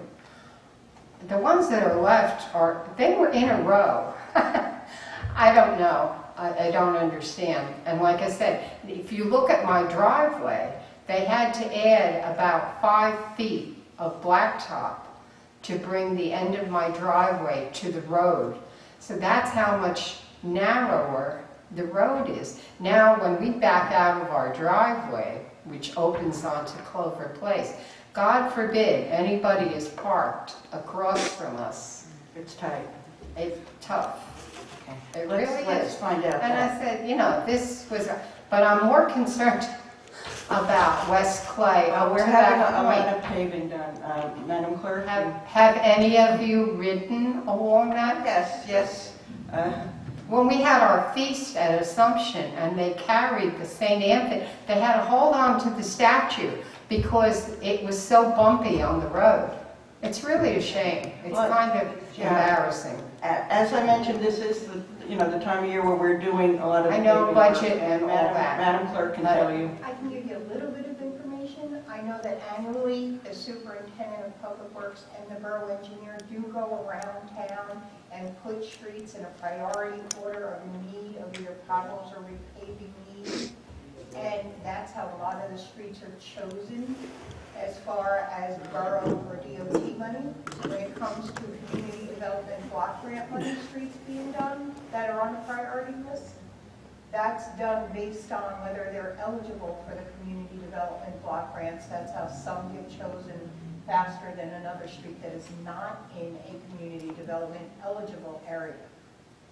The ones that are left they were in a row. I don't know. I don't understand. And like I said, if you look at my driveway, they had to add about 5 feet of blacktop to bring the end of my driveway to the road. So that's how much narrower the road is. Now, when we back out of our driveway, which opens onto Clover Place, God forbid anybody is parked across from us. It's tight. It's tough. Okay. It really is. Let's find out. And I said, you know, this was, but I'm more concerned about West Clay. We're to having that a lot point. of paving done. Madam Clerk? Have any of you ridden along that? Yes. When we had our feast at Assumption and they carried the St. Anthony, they had to hold on to the statue because it was so bumpy on the road. It's really a shame. It's kind of embarrassing. As I mentioned, this is the time of year where we're doing a lot of I know paving budget work, and all that. Madam Clerk can tell you. I can give you a little bit of information. I know that annually, the superintendent of public works and the borough engineer do go around town and put streets in a priority order of need of either potholes or repaving needs. And that's how a lot of the streets are chosen as far as borough or DOT money. When it comes to community development block grant money streets being done that are on the priority list, that's done based on whether they're eligible for the community development block grants. That's how some get chosen faster than another street that is not in a community development eligible area.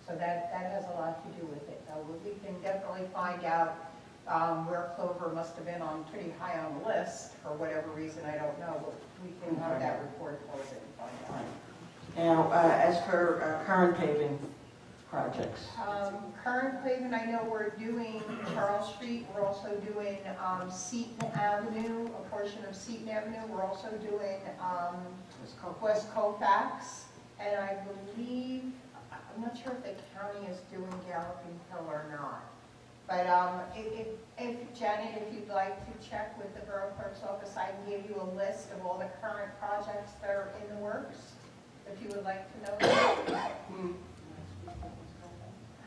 So that has a lot to do with it. We can definitely find out where Clover must have been on pretty high on the list for whatever reason, I don't know, but we can have that report closer and find out. Now, as for current paving projects. Current pavement, I know we're doing Charles Roselle Street. We're also doing Seton Avenue, a portion of Seton Avenue. We're also doing West Colfax. And I believe, I'm not sure if the county is doing Galloping Hill or not. But if Janet, if you'd like to check with the Borough Clerk's office, I can give you a list of all the current projects that are in the works, if you would like to know that.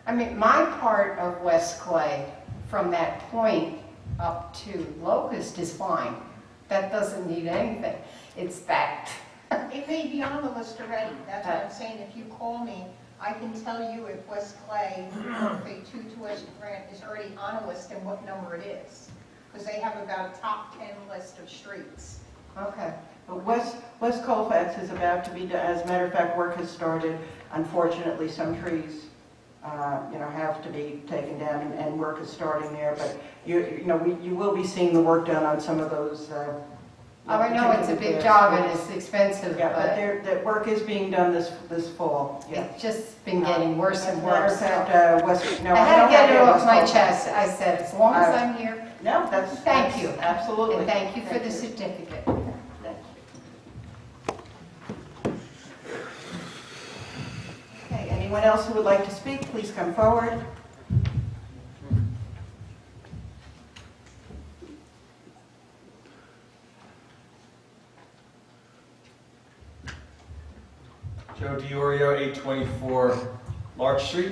I mean, my part of West Clay, from that point up to Locust is fine. That doesn't need anything. It's that. It may be on the list already. That's what I'm saying. If you call me, I can tell you if West Clay, the 2 tuition grant is already on a list and what number it is. Because they have about a top 10 list of streets. Okay. But West Colfax is about to be done. As a matter of fact, work has started. Unfortunately, some trees, have to be taken down, and work is starting there. But you will be seeing the work done on some of those. I know it's a big job and it's expensive, Yeah, but that work is being done this fall. Yeah. it's just been getting worse and As a matter worse. of fact, I had to get it off my West chest. I said, as long as I'm here, No, thank you. Absolutely. And thank you for Thank the you. certificate. Thank you. Okay, anyone else who would like to speak, please come forward. Joe DiOrio, 824 Larch Street.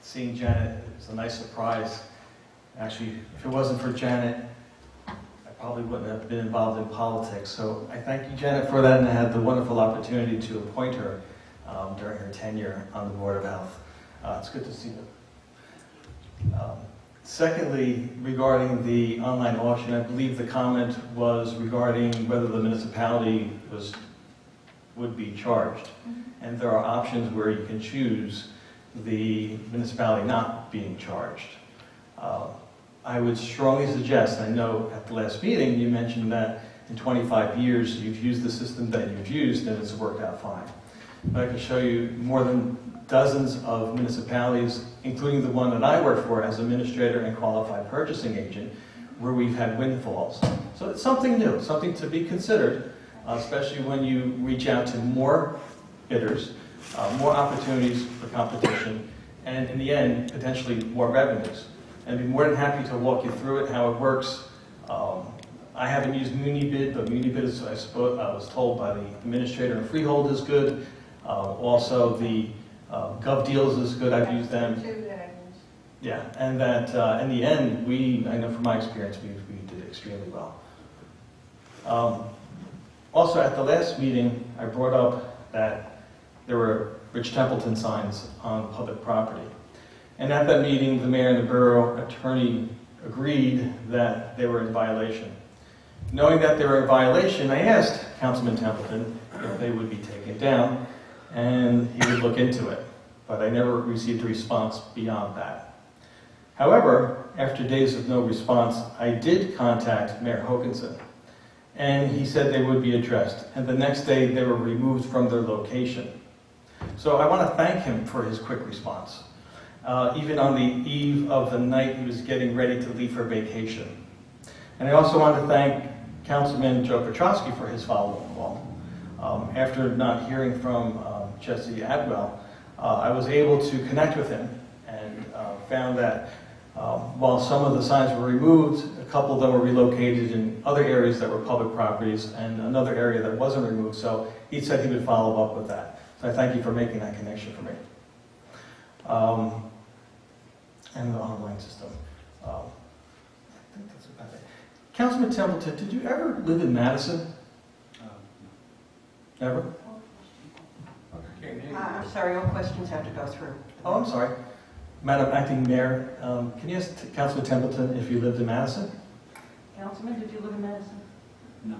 Seeing Janet was a nice surprise. Actually, if it wasn't for Janet, I probably wouldn't have been involved in politics. So I thank you, Janet, for that, and I had the wonderful opportunity to appoint her during her tenure on the Board of Health. It's good to see you. Secondly, regarding the online auction, I believe the comment was regarding whether the municipality would be charged. And there are options where you can choose the municipality not being charged. I would strongly suggest, I know at the last meeting you mentioned that in 25 years you've used the system that you've used and it's worked out fine. But I can show you more than dozens of municipalities, including the one that I work for as administrator and qualified purchasing agent, where we've had windfalls. So it's something new, something to be considered, especially when you reach out to more bidders, more opportunities for competition, and in the end, potentially more revenues. And I'd be more than happy to walk you through it, how it works. I haven't used MuniBid, but MuniBid, is, I was told by the administrator and Freehold, is good. Also, the GovDeals is good. I've used them. Yeah, and that in the end, I know from my experience, we did extremely well. Also, at the last meeting, I brought up that there were Rich Templeton signs on public property. And at that meeting, the mayor and the borough attorney agreed that they were in violation. Knowing that they were in violation, I asked Councilman Templeton if they would be taken down, and he would look into it. But I never received a response beyond that. However, after days of no response, I did contact Mayor Hokanson, and he said they would be addressed. And the next day, they were removed from their location. So I want to thank him for his quick response. Even on the eve of the night he was getting ready to leave for vacation. And I also want to thank Councilman Joe Petrosky for his follow-up call. After not hearing from Jesse Adwell, I was able to connect with him and found that while some of the signs were removed, a couple of them were relocated in other areas that were public properties and another area that wasn't removed. So he said he would follow up with that. So I thank you for making that connection for me. And the online system. I think that's about it. Councilman Templeton, did you ever live in Madison? Ever? I'm sorry, all questions have to go through. Oh, I'm sorry. Madam Acting Mayor, can you ask Councilman Templeton if you lived in Madison? Councilman, did you live in Madison? No.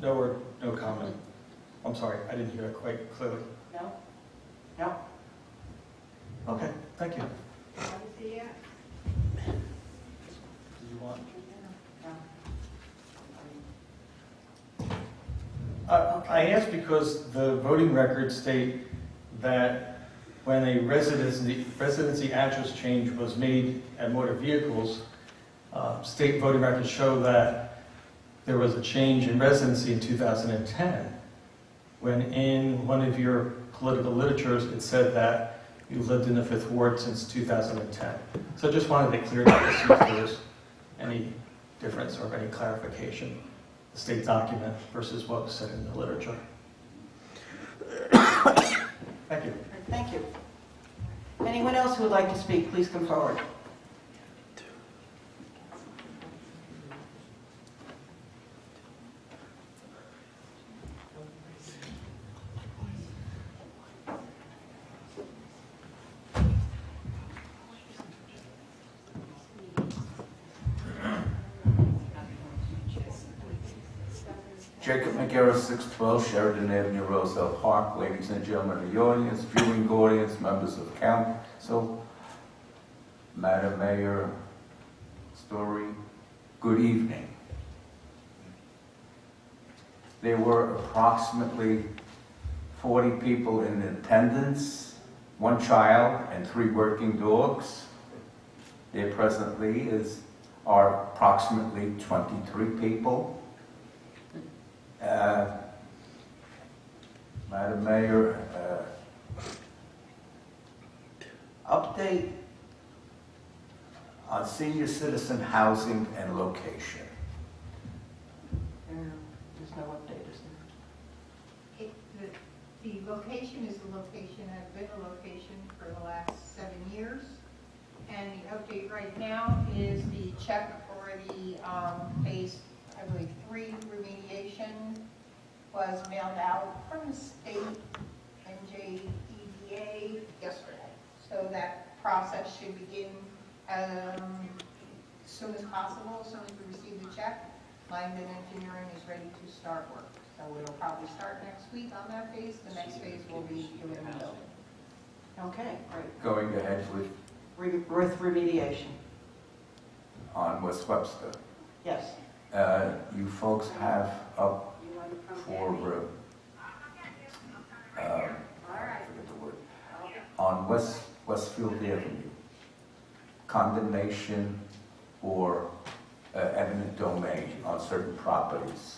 No word, no comment. I'm sorry, I didn't hear it quite clearly. No? No? Okay, thank you. See ya. Did you want? I asked because the voting records state that when a residency address change was made at motor vehicles, state voting records show that there was a change in residency in 2010, when in one of your political literatures it said that you lived in the 5th Ward since 2010. So I just wanted to clear that to see if there was any difference or any clarification, the state document versus what was said in the literature. Thank you. Thank you. Anyone else who would like to speak, please come forward. Jacob McGarris, 612 Sheridan Avenue, Roselle Park. Ladies and gentlemen of the audience, viewing audience, members of council, Madam Mayor Story, good evening. There were approximately 40 people in attendance, 1 child and 3 working dogs. There presently are approximately 23 people. Madam Mayor, update on senior citizen housing and location. There's no update, is there? The location is the location, has been a location for the last 7 years. And the update right now is the check for the phase, I believe, 3 remediation was mailed out from the state NJEDA yesterday. So that process should begin as soon as possible, as soon as we receive the check. Langdon Engineering is ready to start work. So it'll probably start next week on that phase. The next phase will be doing the building. Okay, great. Going ahead with Remediation. on West Webster. Yes. You folks have up for, I forget the word, on Westfield Avenue, condemnation or eminent domain on certain properties.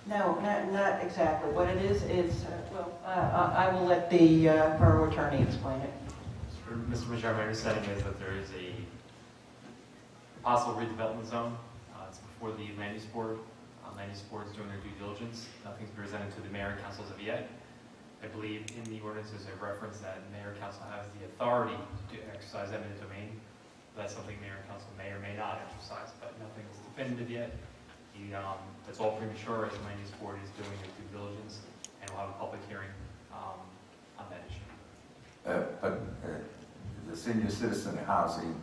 No, not exactly. What it is, I will let the borough attorney explain it. Mr. Major, my understanding is that there is a possible redevelopment zone. It's before the land use board. Land use board is doing their due diligence. Nothing's been presented to the mayor and council as of yet. I believe in the ordinance there's a reference that mayor and council has the authority to exercise eminent domain. That's something mayor and council may or may not exercise, but nothing is definitive yet. That's all premature as the land use board is doing their due diligence, and we'll have a public hearing on that issue. But the senior citizen housing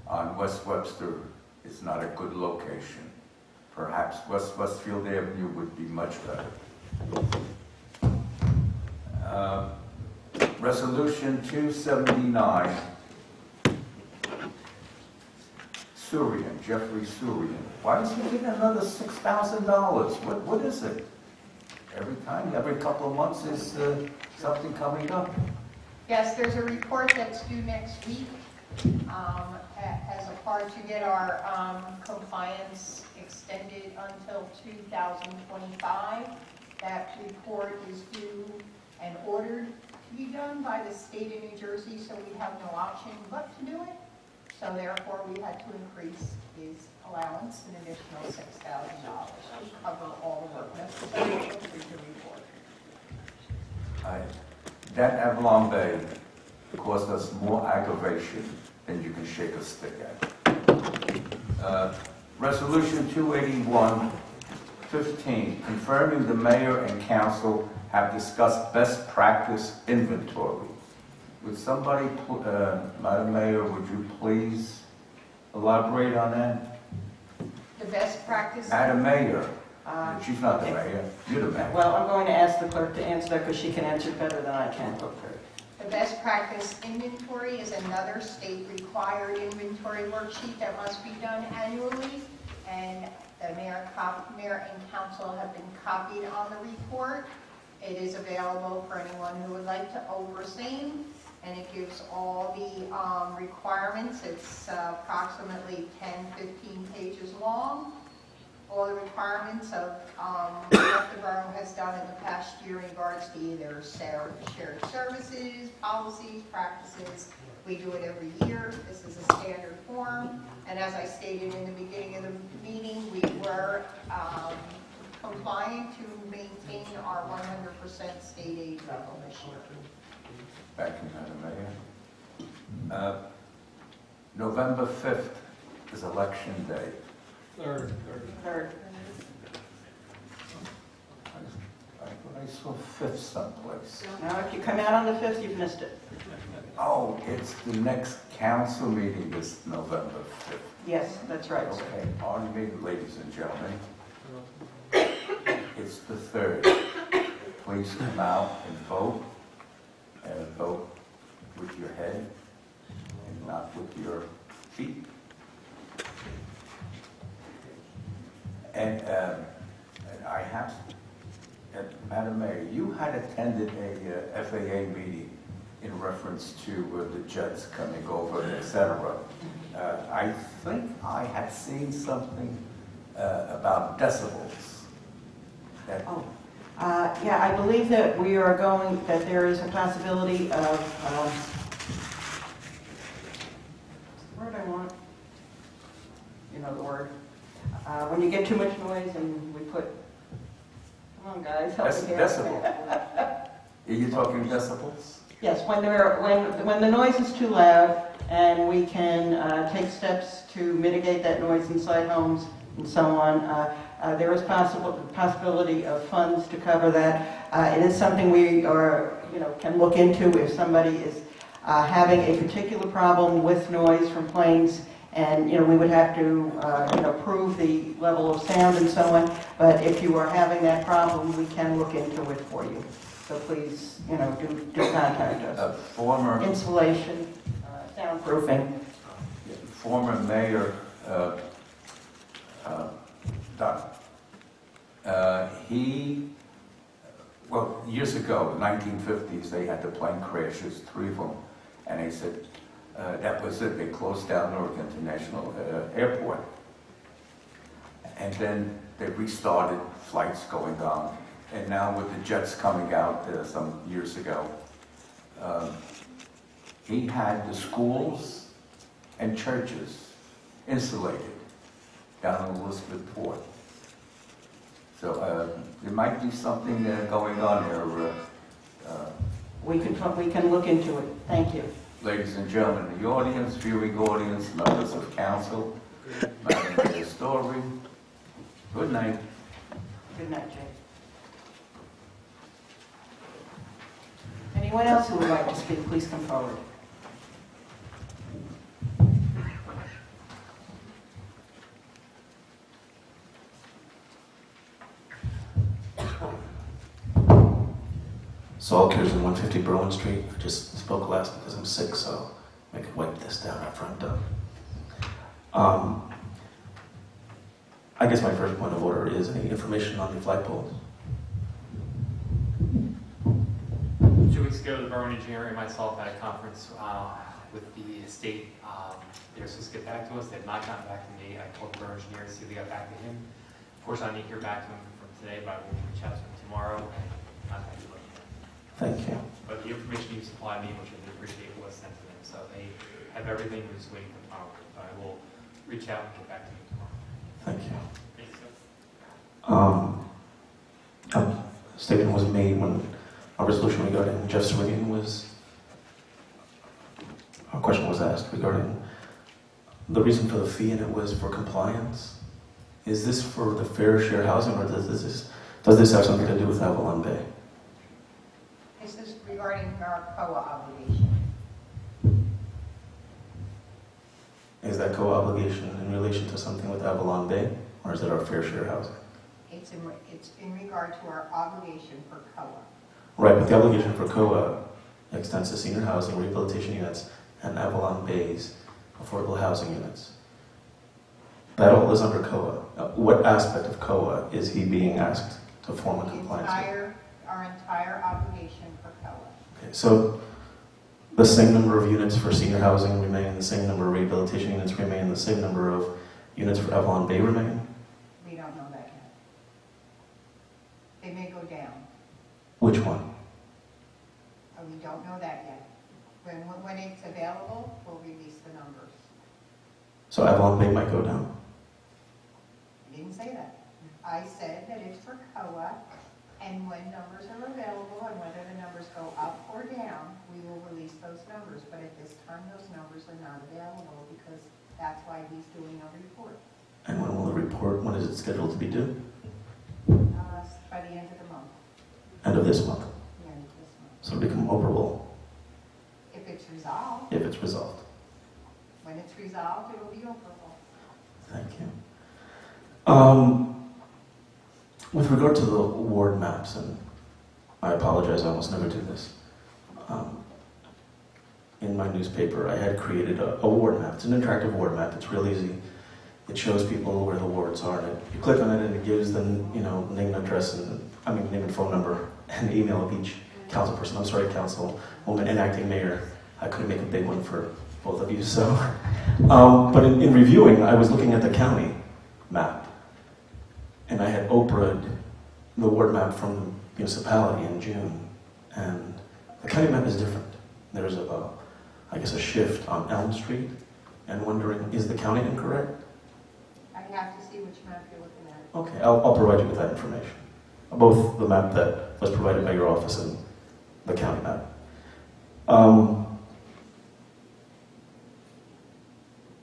on West Webster is not a good location. Perhaps Westfield Avenue would be much better. Resolution 279, Jeffrey Surian. Why is he getting another $6,000? What is it? Every couple of months is something coming up. Yes, there's a report that's due next week as a part to get our compliance extended until 2025. That report is due and ordered to be done by the state of New Jersey, so we have no option but to do it. So therefore, we had to increase his allowance an additional $6,000 to cover all the work necessary to complete the report. That Avalon Bay caused us more aggravation than you can shake a stick at. Resolution 281, 15, confirming the mayor and council have discussed best practice inventory. Would somebody, Madam Mayor, would you please elaborate on that? The best practice. Madam Mayor, she's not the mayor, you're the mayor. Well, I'm going to ask the clerk to answer that because she can answer better than I can. Okay. The best practice inventory is another state-required inventory worksheet that must be done annually, and the mayor and council have been copied on the report. It is available for anyone who would like to oversee. and it gives all the requirements. It's approximately 10, 15 pages long. All the requirements of what the borough has done in the past year in regards to either shared services, policies, practices. We do it every year. This is a standard form. And as I stated in the beginning of the meeting, we were compliant to maintain our 100% state aid level this year. Thank you, Madam Mayor. November 5th is election day. Third. I saw 5th someplace. Now, if you come out on the 5th, you've missed it. Oh, it's the next council meeting is November 5th. Yes, that's right. Okay, pardon me, ladies and gentlemen. It's the 3rd. Please come out and vote with your head and not with your feet. And I have, Madam Mayor, you had attended a FAA meeting in reference to the jets coming over, etc. I think I had seen something about decibels. Yeah, I believe that we are that there is a possibility of, what's the word I want? You know the word. When you get too much noise and we put, come on guys, help me here. Decibel. Are you talking decibels? Yes, when the noise is too loud and we can take steps to mitigate that noise inside homes and so on, there is possibility of funds to cover that. It is something we are, can look into if somebody is having a particular problem with noise from planes, and we would have to prove the level of sound and so on. But if you are having that problem, we can look into it for you. So please, do contact us. Former insulation, soundproofing. Former mayor Dunn. Years ago, 1950s, they had the plane crashes, 3 of them, and they said that was it. They closed down Newark International Airport, and then they restarted flights going on. And now with the jets coming out some years ago, he had the schools and churches insulated down in Elizabeth Port. So there might be something going on there. We can look into it. Thank you. Ladies and gentlemen, the audience, viewing audience, members of council, Madam Mayor Story, good night. Good night, Jay. Anyone else who would like to speak, please come forward. Saul Kearson, 150 Berwyn Street. I just spoke last because I'm sick, so I can wipe this down after I'm done. I guess my first point of order is any information on the flagpoles. 2 weeks ago, the borough engineer and myself had a conference with the state. They were supposed to get back to us. They have not gotten back to me. I told the borough engineer to see if they got back to him. Of course, I didn't hear back to him from today, but I will reach out to him tomorrow and contact you later. Thank you. But the information you supplied me, which I really appreciate, was sent to them. So they have everything. We're just waiting for the final word. But I will reach out and get back to you tomorrow. Thank you. Thanks, sir. A statement was made when a resolution regarding Jeff Ceridian a question was asked regarding the reason for the fee, and it was for compliance. Is this for the fair share housing, or does this have something to do with Avalon Bay? This is regarding our COA obligation. Is that co-obligation in relation to something with Avalon Bay, or is it our fair share housing? It's in regard to our obligation for COA. Right, but the obligation for COA extends to senior housing, rehabilitation units, and Avalon Bay's affordable housing units. That all is under COA. What aspect of COA is he being asked to form a compliance with? Our entire obligation for COA. Okay, so The same number of units for senior housing remain, the same number of rehabilitation units remain, the same number of units for Avalon Bay remain? We don't know that yet. They may go down, Which one? but we don't know that yet. When it's available, we'll release the numbers. So Avalon Bay might go down? I didn't say that. I said that it's for COA, and when numbers are available, and whether the numbers go up or down, we will release those numbers. But at this time, those numbers are not available, because that's why he's doing a report. And when will the report, when is it scheduled to be due? By the end of the month. End of this month? The end of this month. So it'll become operable If it's resolved. if it's resolved. When it's resolved, it'll be operable. Thank you. With regard to the ward maps, and I apologize, I almost never do this. In my newspaper, I had created a ward map. It's an interactive ward map. It's real easy. It shows people where the wards are, and you click on it, and it gives them, name and address, name and phone number, and email of each council person. I'm sorry, councilwoman and acting mayor. I couldn't make a big one for both of you. So, but in reviewing, I was looking at the county map. And I had Oprah'd the ward map from the municipality in June, and the county map is different. There's a shift on Elm Street, and wondering, is the county incorrect? I have to see which map you're looking at. Okay, I'll provide you with that information. Both the map that was provided by your office and the county map.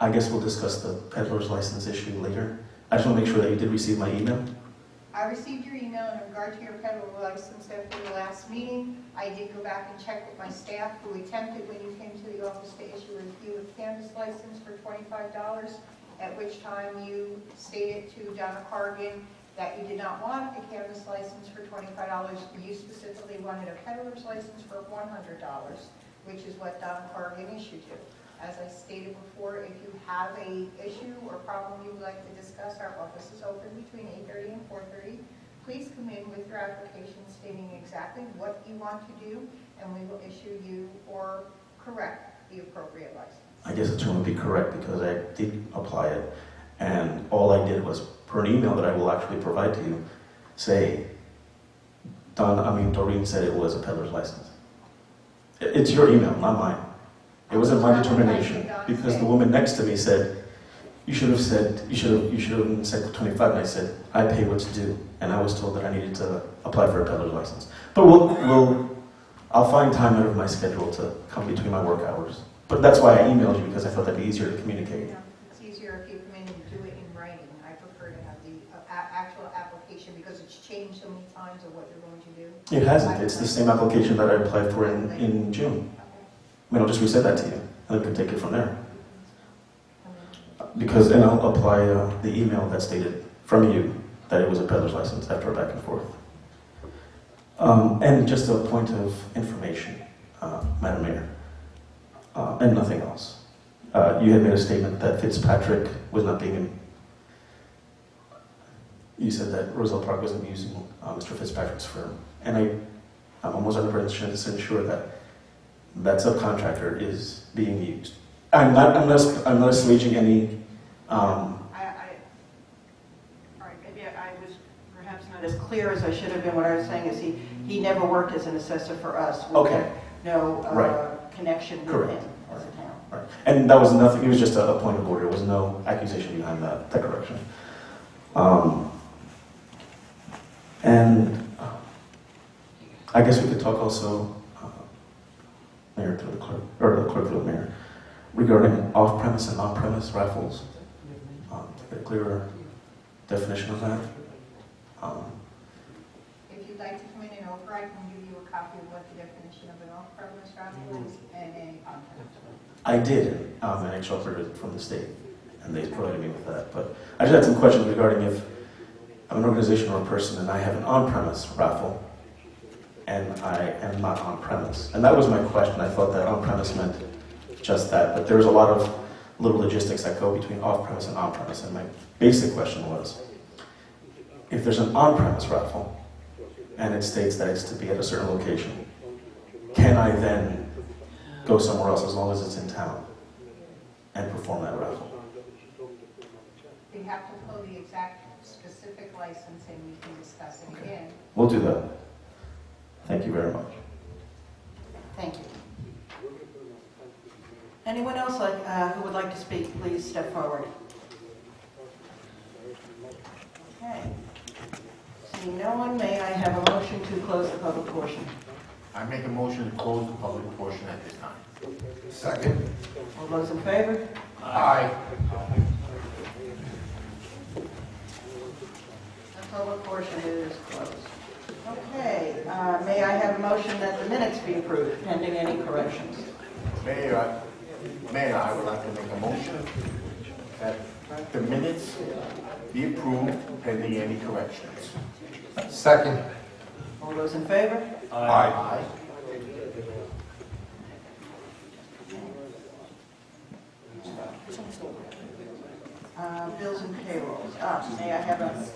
I guess we'll discuss the peddler's license issue later. I just want to make sure that you did receive my email. I received your email in regard to your peddler license after the last meeting. I did go back and check with my staff, who attempted, when you came to the office, to issue a canvas license for $25, at which time you stated to Donna Cargan that you did not want a canvas license for $25. You specifically wanted a peddler's license for $100, which is what Donna Cargan issued you. As I stated before, if you have a issue or problem you would like to discuss, our office is open between 8:30 and 4:30. Please come in with your application stating exactly what you want to do, and we will issue you or correct the appropriate license. I guess it's going to be correct because I did apply it, and all I did was, per an email that I will actually provide to you, say, Doreen said it was a peddler's license. It's your email, not mine. It wasn't my determination, because the woman next to me said, you should have said 25, and I said, I pay what's due, and I was told that I needed to apply for a peddler's license. But I'll find time out of my schedule to come between my work hours. But that's why I emailed you, because I thought that'd be easier to communicate. Yeah, it's easier if you come in and do it in writing. I prefer to have the actual application, because it's changed so many times of what you're going to do. It hasn't. It's the same application that I applied for in June. I'll just resend that to you, and we can take it from there. And I'll apply the email that stated from you that it was a peddler's license after a back and forth. And just a point of information, Madam Mayor, and nothing else. You had made a statement that Fitzpatrick was not being you said that Roselle Park wasn't using Mr. Fitzpatrick's firm, and I'm almost 100% sure that that subcontractor is being used. I'm not assuaging any. All right, maybe I was perhaps not as clear as I should have been. What I was saying is he never worked as an assessor for us. We Okay. No connection with Correct. him as a town. Right. And that was nothing. It was just a point of order. There was no accusation behind that correction. And I guess we could talk also, Mayor to the clerk, or the clerk to the mayor, regarding off-premise and on-premise raffles. To get a clearer definition of that. If you'd like to come in and over, I can give you a copy of what the definition of an off-premise raffle is and a on-premise. I did, and I sheltered it from the state, and they provided me with that. But I just had some questions regarding if I'm an organization or a person and I have an on-premise raffle, and I am not on-premise. And that was my question. I thought that on-premise meant just that, but there's a lot of little logistics that go between off-premise and on-premise, and my basic question was, if there's an on-premise raffle, and it states that it's to be at a certain location, can I then go somewhere else as long as it's in town and perform that raffle. We have to pull the exact specific licensing, we can discuss it again. We'll do that. Thank you very much. Thank you. Anyone else who would like to speak, please step forward. Okay. Seeing no one, may I have a motion to close the public portion? I make a motion to close the public portion at this time. Second. All those in favor? Aye. The public portion is closed. Okay, may I have a motion that the minutes be approved pending any corrections? Mayor, I would like to make a motion that the minutes be approved pending any corrections. Second. All those in favor? Aye. Bills and payrolls. May I have a...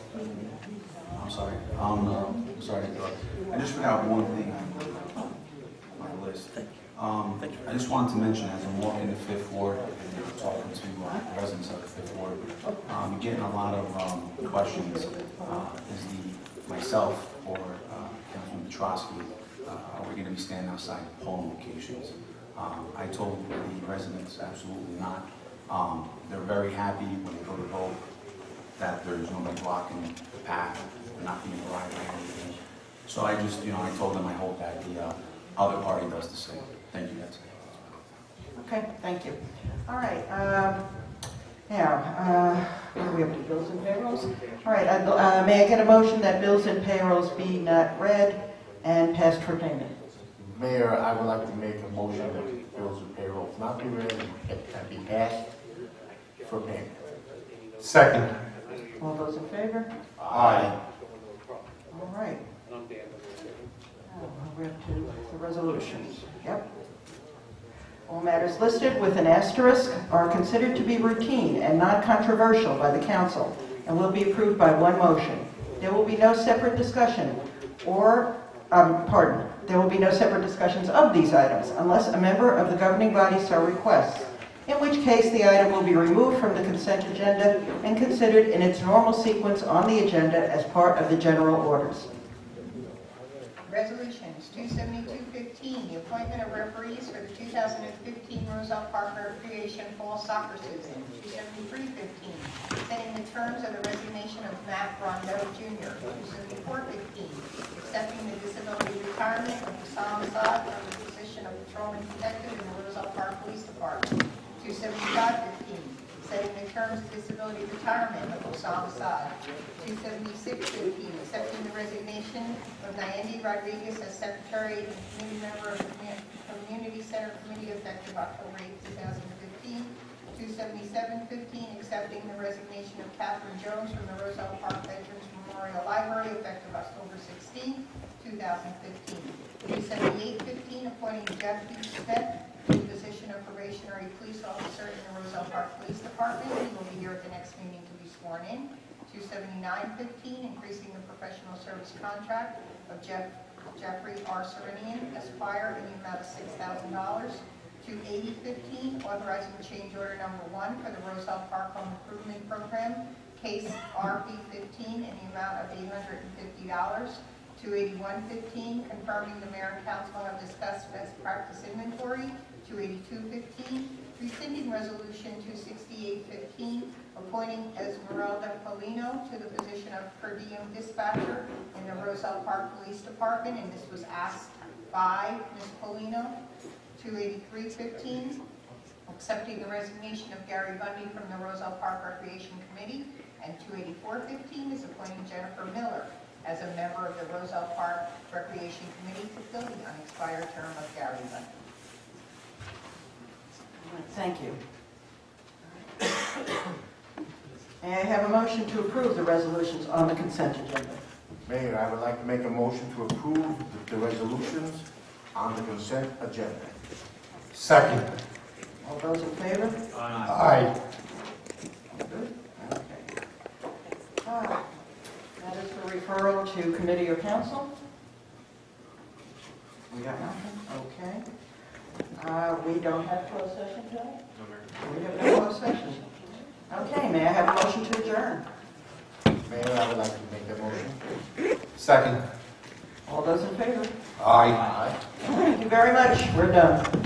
I'm sorry. Sorry to interrupt. I just forgot one thing on my list. I just wanted to mention, as I'm walking the Fifth Ward and talking to the residents of the Fifth Ward, I'm getting a lot of questions. Myself or Councilman Petrosky, are we going to be standing outside polling locations? I told the residents absolutely not. They're very happy when they go to vote that there's nobody blocking the path, not being arrived or anything. So I just, I told them I hope that the other party does the same. Thank you, guys. Okay, thank you. All right, now, what do we have to do, bills and payrolls? All right, may I get a motion that bills and payrolls be not read and passed for payment? Mayor, I would like to make a motion that bills and payrolls not be read and be passed for payment. Second. All those in favor? Aye. All right. We're up to the resolutions. Yep. All matters listed with an asterisk are considered to be routine and not controversial by the council and will be approved by one motion. There will be no separate discussion there will be no separate discussions of these items unless a member of the governing body so requests, in which case the item will be removed from the consent agenda and considered in its normal sequence on the agenda as part of the general orders. Resolutions 272-15, the appointment of referees for the 2015 Roselle Park Recreation Fall Soccer Season. 273-15, setting the terms of the resignation of Matt Rondeau Jr. 274-15, accepting the disability retirement of Hussam Assad from the position of patrolman detective in the Roselle Park Police Department. 275-15, setting the terms of disability retirement of Hussam Assad. 276-15, accepting the resignation of Nayandi Rodriguez as Secretary and Committee Member of the Community Center Committee effective October 8, 2015. 277-15, accepting the resignation of Catherine Jones from the Roselle Park Veterans Memorial Library effective October 16, 2015. 278-15, appointing Jeff Smith to the position of probationary police officer in the Roselle Park Police Department. He will be here at the next meeting to be sworn in. 279-15, increasing the professional service contract of Jeffrey R. Serenian, Esquire, in the amount of $6,000. 280-15, authorizing change order number 1 for the Roselle Park Home Improvement Program, case RP15, in the amount of $850. 281-15, confirming the mayor and council have discussed best practice inventory. 282-15, rescinding resolution 268-15, appointing Esmeralda Polino to the position of per diem dispatcher in the Roselle Park Police Department, and this was asked by Ms. Polino. 283-15, accepting the resignation of Gary Bundy from the Roselle Park Recreation Committee, and 284-15 is appointing Jennifer Miller as a member of the Roselle Park Recreation Committee to fill the unexpired term of Gary Bundy. Thank you. May I have a motion to approve the resolutions on the consent agenda? Mayor, I would like to make a motion to approve the resolutions on the consent agenda. Second. All those in favor? Aye. Good. Okay. That is for referral to committee or council. We got nothing? Okay. We don't have closed session tonight? No, Mayor. We have no closed session. Okay, may I have a motion to adjourn? Mayor, I would like to make that motion. Second. All those in favor? Aye. Thank you very much. We're done.